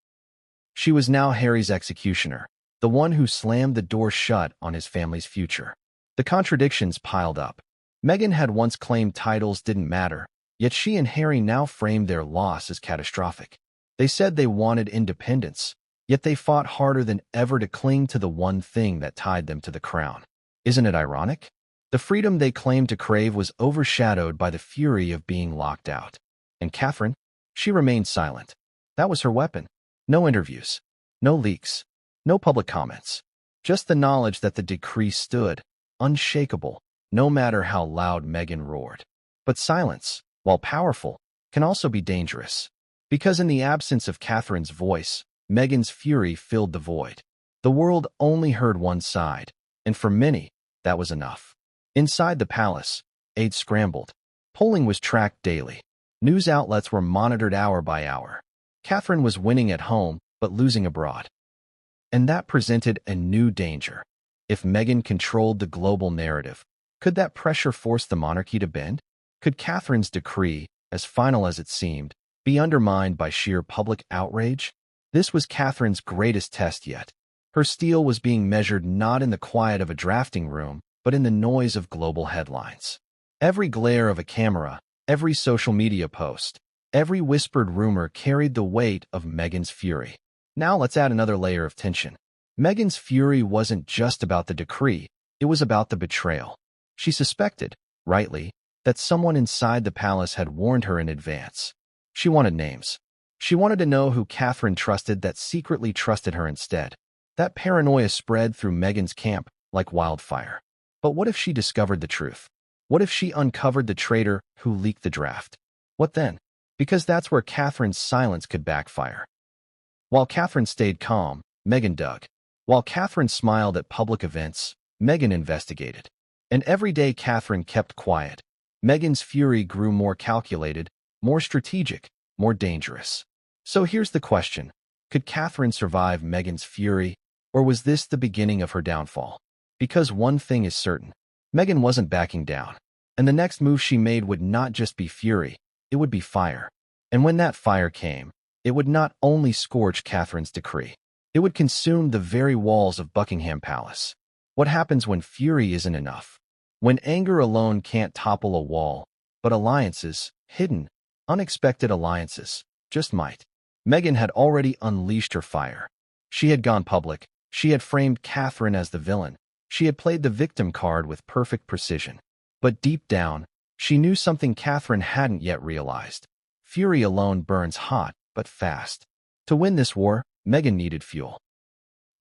She was now Harry's executioner, the one who slammed the door shut on his family's future. The contradictions piled up. Meghan had once claimed titles didn't matter, yet she and Harry now framed their loss as catastrophic. They said they wanted independence, yet they fought harder than ever to cling to the one thing that tied them to the crown. Isn't it ironic? The freedom they claimed to crave was overshadowed by the fury of being locked out. And Catherine? She remained silent. That was her weapon. No interviews, no leaks, no public comments. Just the knowledge that the decree stood, unshakable, no matter how loud Meghan roared. But silence, while powerful, can also be dangerous. Because in the absence of Catherine's voice, Meghan's fury filled the void. The world only heard one side, and for many, that was enough. Inside the palace, aides scrambled. Polling was tracked daily. News outlets were monitored hour by hour. Catherine was winning at home, but losing abroad. And that presented a new danger. If Meghan controlled the global narrative, could that pressure force the monarchy to bend? Could Catherine's decree, as final as it seemed, be undermined by sheer public outrage? This was Catherine's greatest test yet. Her steel was being measured not in the quiet of a drafting room, but in the noise of global headlines. Every glare of a camera, every social media post, every whispered rumor carried the weight of Meghan's fury. Now let's add another layer of tension. Meghan's fury wasn't just about the decree, it was about the betrayal. She suspected, rightly, that someone inside the palace had warned her in advance. She wanted names. She wanted to know who Catherine trusted that secretly trusted her instead. That paranoia spread through Meghan's camp like wildfire. But what if she discovered the truth? What if she uncovered the traitor who leaked the draft? What then? Because that's where Catherine's silence could backfire. While Catherine stayed calm, Meghan dug. While Catherine smiled at public events, Meghan investigated. And every day Catherine kept quiet, Meghan's fury grew more calculated, more strategic, more dangerous. So here's the question. Could Catherine survive Meghan's fury, or was this the beginning of her downfall? Because one thing is certain. Meghan wasn't backing down. And the next move she made would not just be fury, it would be fire. And when that fire came, it would not only scorch Catherine's decree, it would consume the very walls of Buckingham Palace. What happens when fury isn't enough? When anger alone can't topple a wall, but alliances, hidden, unexpected alliances, just might. Meghan had already unleashed her fire. She had gone public. She had framed Catherine as the villain. She had played the victim card with perfect precision. But deep down, she knew something Catherine hadn't yet realized. Fury alone burns hot, but fast. To win this war, Meghan needed fuel.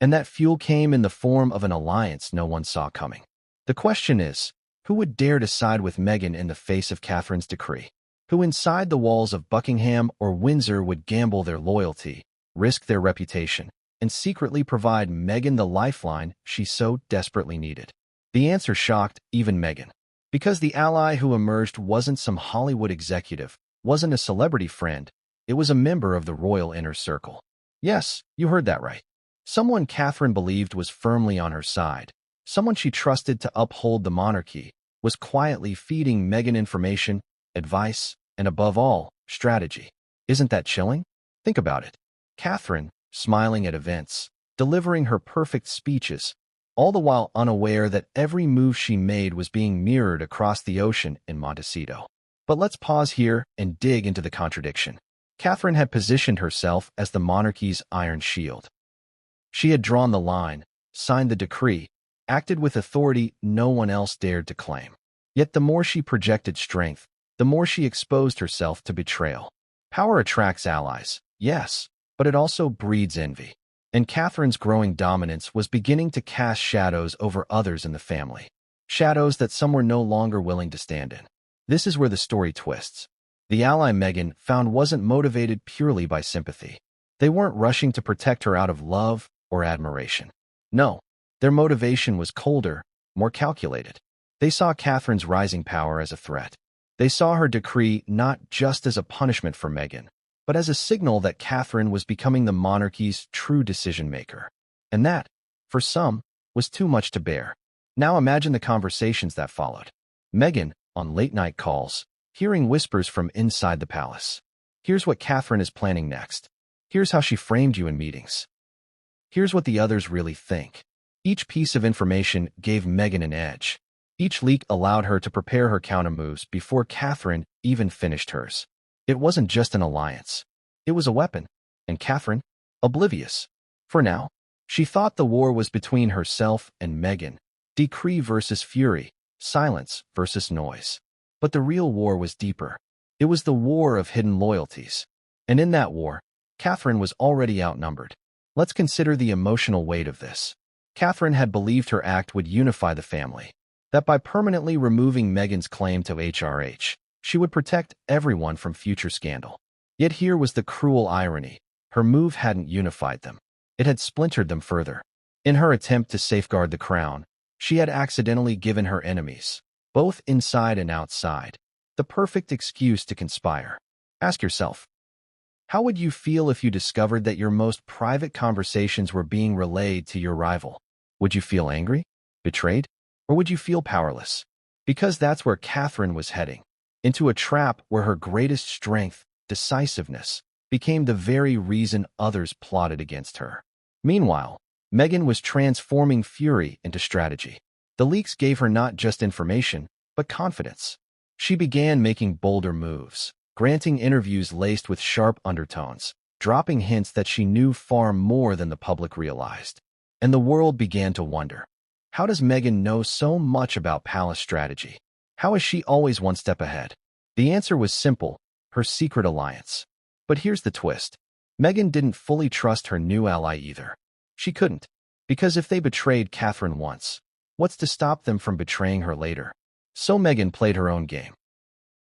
And that fuel came in the form of an alliance no one saw coming. The question is, who would dare to side with Meghan in the face of Catherine's decree? Who inside the walls of Buckingham or Windsor would gamble their loyalty, risk their reputation, and secretly provide Meghan the lifeline she so desperately needed? The answer shocked even Meghan. Because the ally who emerged wasn't some Hollywood executive, wasn't a celebrity friend, it was a member of the royal inner circle. Yes, you heard that right. Someone Catherine believed was firmly on her side, someone she trusted to uphold the monarchy, was quietly feeding Meghan information, advice, and above all, strategy. Isn't that chilling? Think about it. Catherine, smiling at events, delivering her perfect speeches, all the while unaware that every move she made was being mirrored across the ocean in Montecito. But let's pause here and dig into the contradiction. Catherine had positioned herself as the monarchy's iron shield. She had drawn the line, signed the decree, acted with authority no one else dared to claim. Yet the more she projected strength, the more she exposed herself to betrayal. Power attracts allies, yes, but it also breeds envy. And Catherine's growing dominance was beginning to cast shadows over others in the family. Shadows that some were no longer willing to stand in. This is where the story twists. The ally Meghan found wasn't motivated purely by sympathy. They weren't rushing to protect her out of love or admiration. No, their motivation was colder, more calculated. They saw Catherine's rising power as a threat. They saw her decree not just as a punishment for Meghan, but as a signal that Catherine was becoming the monarchy's true decision-maker. And that, for some, was too much to bear. Now imagine the conversations that followed. Meghan, on late-night calls, hearing whispers from inside the palace. Here's what Catherine is planning next. Here's how she framed you in meetings. Here's what the others really think. Each piece of information gave Meghan an edge. Each leak allowed her to prepare her countermoves before Catherine even finished hers. It wasn't just an alliance. It was a weapon. And Catherine, oblivious. For now, she thought the war was between herself and Meghan. Decree versus fury, silence versus noise. But the real war was deeper. It was the war of hidden loyalties. And in that war, Catherine was already outnumbered. Let's consider the emotional weight of this. Catherine had believed her act would unify the family, that by permanently removing Meghan's claim to HRH, she would protect everyone from future scandal. Yet here was the cruel irony. Her move hadn't unified them. It had splintered them further. In her attempt to safeguard the crown, she had accidentally given her enemies, both inside and outside, the perfect excuse to conspire. Ask yourself, how would you feel if you discovered that your most private conversations were being relayed to your rival? Would you feel angry, betrayed, or would you feel powerless? Because that's where Catherine was heading, into a trap where her greatest strength, decisiveness, became the very reason others plotted against her. Meanwhile, Meghan was transforming fury into strategy. The leaks gave her not just information, but confidence. She began making bolder moves, granting interviews laced with sharp undertones, dropping hints that she knew far more than the public realized. And the world began to wonder, how does Meghan know so much about palace strategy? How is she always one step ahead? The answer was simple, her secret alliance. But here's the twist. Meghan didn't fully trust her new ally either. She couldn't, because if they betrayed Catherine once, what's to stop them from betraying her later? So Meghan played her own game.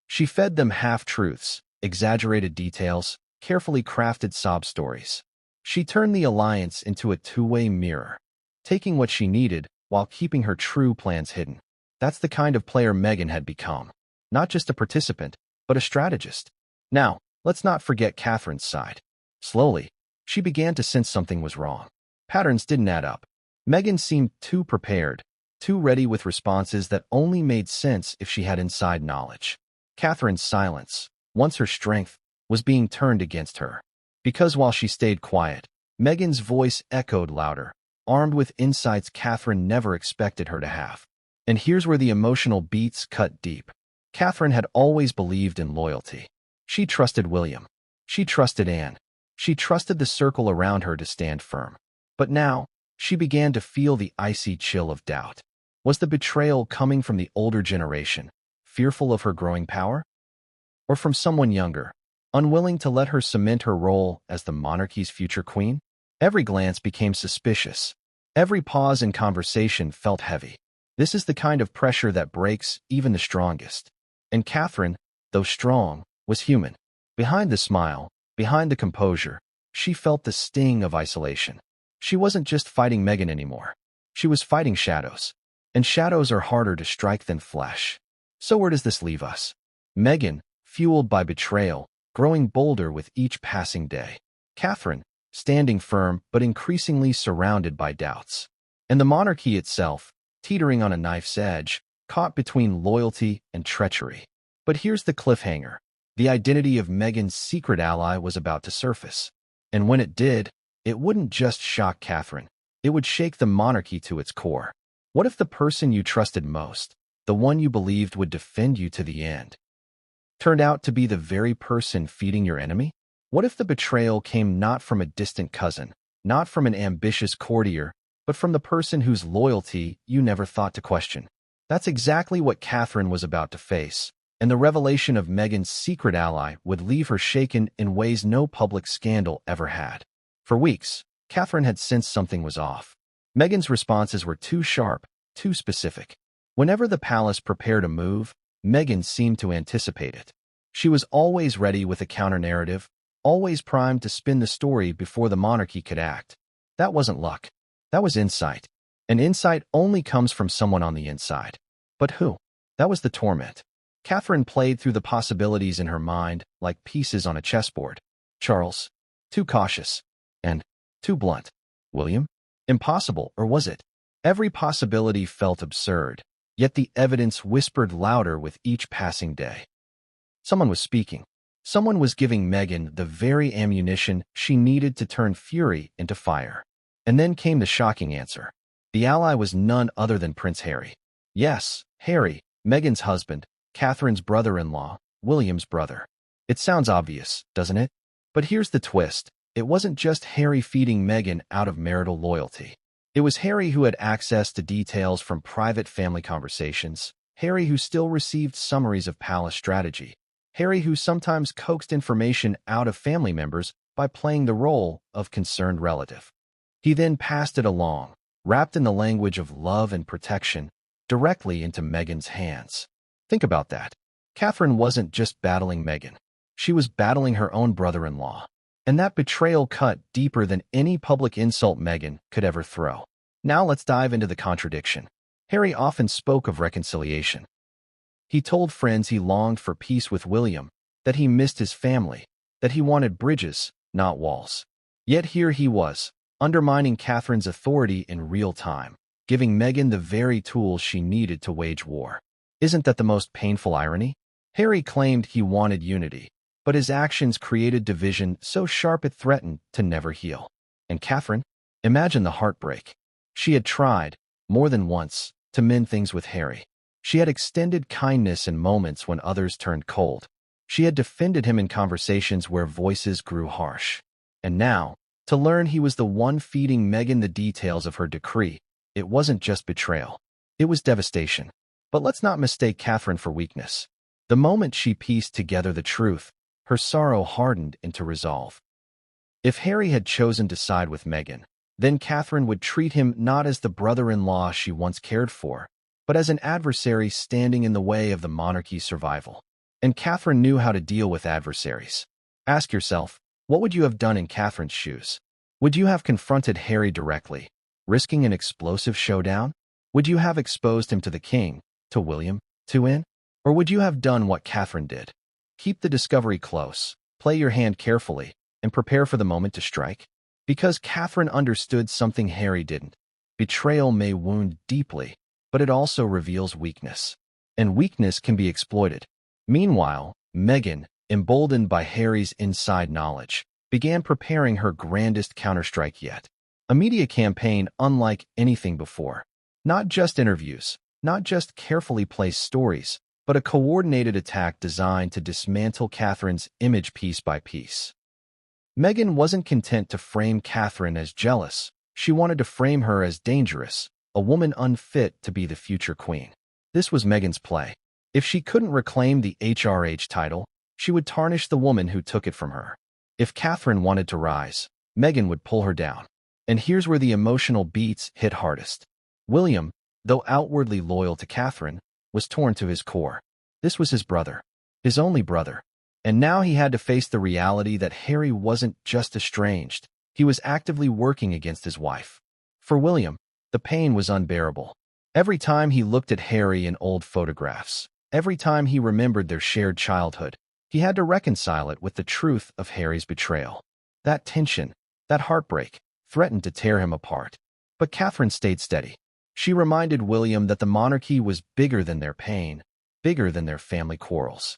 She fed them half-truths, exaggerated details, carefully crafted sob stories. She turned the alliance into a two-way mirror, taking what she needed while keeping her true plans hidden. That's the kind of player Meghan had become. Not just a participant, but a strategist. Now, let's not forget Catherine's side. Slowly, she began to sense something was wrong. Patterns didn't add up. Meghan seemed too prepared, too ready with responses that only made sense if she had inside knowledge. Catherine's silence, once her strength, was being turned against her. Because while she stayed quiet, Meghan's voice echoed louder, armed with insights Catherine never expected her to have. And here's where the emotional beats cut deep. Catherine had always believed in loyalty. She trusted William. She trusted Anne. She trusted the circle around her to stand firm. But now, she began to feel the icy chill of doubt. Was the betrayal coming from the older generation, fearful of her growing power? Or from someone younger, unwilling to let her cement her role as the monarchy's future queen? Every glance became suspicious. Every pause in conversation felt heavy. This is the kind of pressure that breaks even the strongest. And Catherine, though strong, was human. Behind the smile, behind the composure, she felt the sting of isolation. She wasn't just fighting Meghan anymore. She was fighting shadows. And shadows are harder to strike than flesh. So where does this leave us? Meghan, fueled by betrayal, growing bolder with each passing day. Catherine, standing firm but increasingly surrounded by doubts. And the monarchy itself, teetering on a knife's edge, caught between loyalty and treachery. But here's the cliffhanger. The identity of Meghan's secret ally was about to surface. And when it did, it wouldn't just shock Catherine. It would shake the monarchy to its core. What if the person you trusted most, the one you believed would defend you to the end, turned out to be the very person feeding your enemy? What if the betrayal came not from a distant cousin, not from an ambitious courtier, but from the person whose loyalty you never thought to question? That's exactly what Catherine was about to face, and the revelation of Meghan's secret ally would leave her shaken in ways no public scandal ever had. For weeks, Catherine had sensed something was off. Meghan's responses were too sharp, too specific. Whenever the palace prepared a move, Meghan seemed to anticipate it. She was always ready with a counter-narrative, always primed to spin the story before the monarchy could act. That wasn't luck. That was insight. And insight only comes from someone on the inside. But who? That was the torment. Catherine played through the possibilities in her mind like pieces on a chessboard. Charles, too cautious. And too blunt. William? Impossible, or was it? Every possibility felt absurd. Yet the evidence whispered louder with each passing day. Someone was speaking. Someone was giving Meghan the very ammunition she needed to turn fury into fire. And then came the shocking answer. The ally was none other than Prince Harry. Yes, Harry, Meghan's husband, Catherine's brother-in-law, William's brother. It sounds obvious, doesn't it? But here's the twist. It wasn't just Harry feeding Meghan out of marital loyalty. It was Harry who had access to details from private family conversations, Harry who still received summaries of palace strategy, Harry who sometimes coaxed information out of family members by playing the role of concerned relative. He then passed it along, wrapped in the language of love and protection, directly into Meghan's hands. Think about that. Catherine wasn't just battling Meghan. She was battling her own brother-in-law. And that betrayal cut deeper than any public insult Meghan could ever throw. Now let's dive into the contradiction. Harry often spoke of reconciliation. He told friends he longed for peace with William, that he missed his family, that he wanted bridges, not walls. Yet here he was, undermining Catherine's authority in real time, giving Meghan the very tools she needed to wage war. Isn't that the most painful irony? Harry claimed he wanted unity, but his actions created division so sharp it threatened to never heal. And Catherine? Imagine the heartbreak. She had tried, more than once, to mend things with Harry. She had extended kindness in moments when others turned cold. She had defended him in conversations where voices grew harsh. And now, to learn he was the one feeding Meghan the details of her decree, it wasn't just betrayal. It was devastation. But let's not mistake Catherine for weakness. The moment she pieced together the truth, her sorrow hardened into resolve. If Harry had chosen to side with Meghan, then Catherine would treat him not as the brother-in-law she once cared for, but as an adversary standing in the way of the monarchy's survival. And Catherine knew how to deal with adversaries. Ask yourself, what would you have done in Catherine's shoes? Would you have confronted Harry directly, risking an explosive showdown? Would you have exposed him to the king, to William, to Anne? Or would you have done what Catherine did? Keep the discovery close, play your hand carefully, and prepare for the moment to strike. Because Catherine understood something Harry didn't. Betrayal may wound deeply, but it also reveals weakness. And weakness can be exploited. Meanwhile, Meghan, emboldened by Harry's inside knowledge, began preparing her grandest counterstrike yet. A media campaign unlike anything before. Not just interviews, not just carefully placed stories, but a coordinated attack designed to dismantle Catherine's image piece by piece. Meghan wasn't content to frame Catherine as jealous. She wanted to frame her as dangerous, a woman unfit to be the future queen. This was Meghan's play. If she couldn't reclaim the HRH title, she would tarnish the woman who took it from her. If Catherine wanted to rise, Meghan would pull her down. And here's where the emotional beats hit hardest. William, though outwardly loyal to Catherine, was torn to his core. This was his brother, his only brother. And now he had to face the reality that Harry wasn't just estranged, he was actively working against his wife. For William, the pain was unbearable. Every time he looked at Harry in old photographs, every time he remembered their shared childhood, he had to reconcile it with the truth of Harry's betrayal. That tension, that heartbreak, threatened to tear him apart. But Catherine stayed steady. She reminded William that the monarchy was bigger than their pain, bigger than their family quarrels.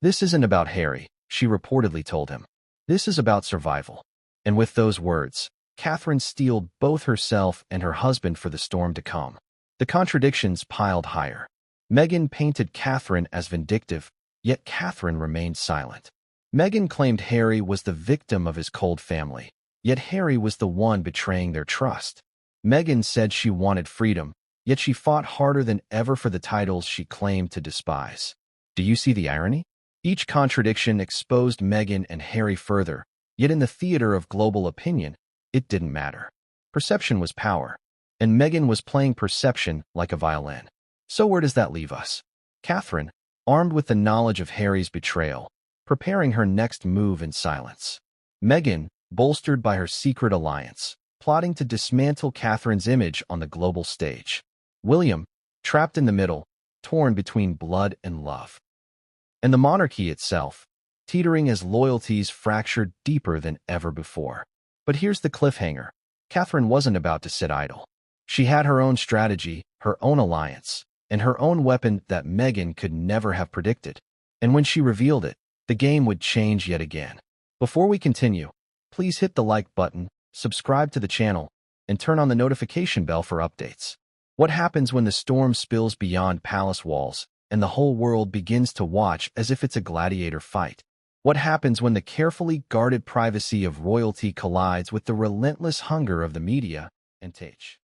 This isn't about Harry, she reportedly told him. This is about survival. And with those words, Catherine steeled both herself and her husband for the storm to come. The contradictions piled higher. Meghan painted Catherine as vindictive, yet Catherine remained silent. Meghan claimed Harry was the victim of his cold family, yet Harry was the one betraying their trust. Meghan said she wanted freedom, yet she fought harder than ever for the titles she claimed to despise. Do you see the irony? Each contradiction exposed Meghan and Harry further, yet in the theater of global opinion, it didn't matter. Perception was power, and Meghan was playing perception like a violin. So where does that leave us? Catherine, armed with the knowledge of Harry's betrayal, preparing her next move in silence. Meghan, bolstered by her secret alliance, plotting to dismantle Catherine's image on the global stage. William, trapped in the middle, torn between blood and love. And the monarchy itself, teetering as loyalties fractured deeper than ever before. But here's the cliffhanger. Catherine wasn't about to sit idle. She had her own strategy, her own alliance, and her own weapon that Meghan could never have predicted. And when she revealed it, the game would change yet again. Before we continue, please hit the like button, subscribe to the channel, and turn on the notification bell for updates. What happens when the storm spills beyond palace walls and the whole world begins to watch as if it's a gladiator fight? What happens when the carefully guarded privacy of royalty collides with the relentless hunger of the media and H?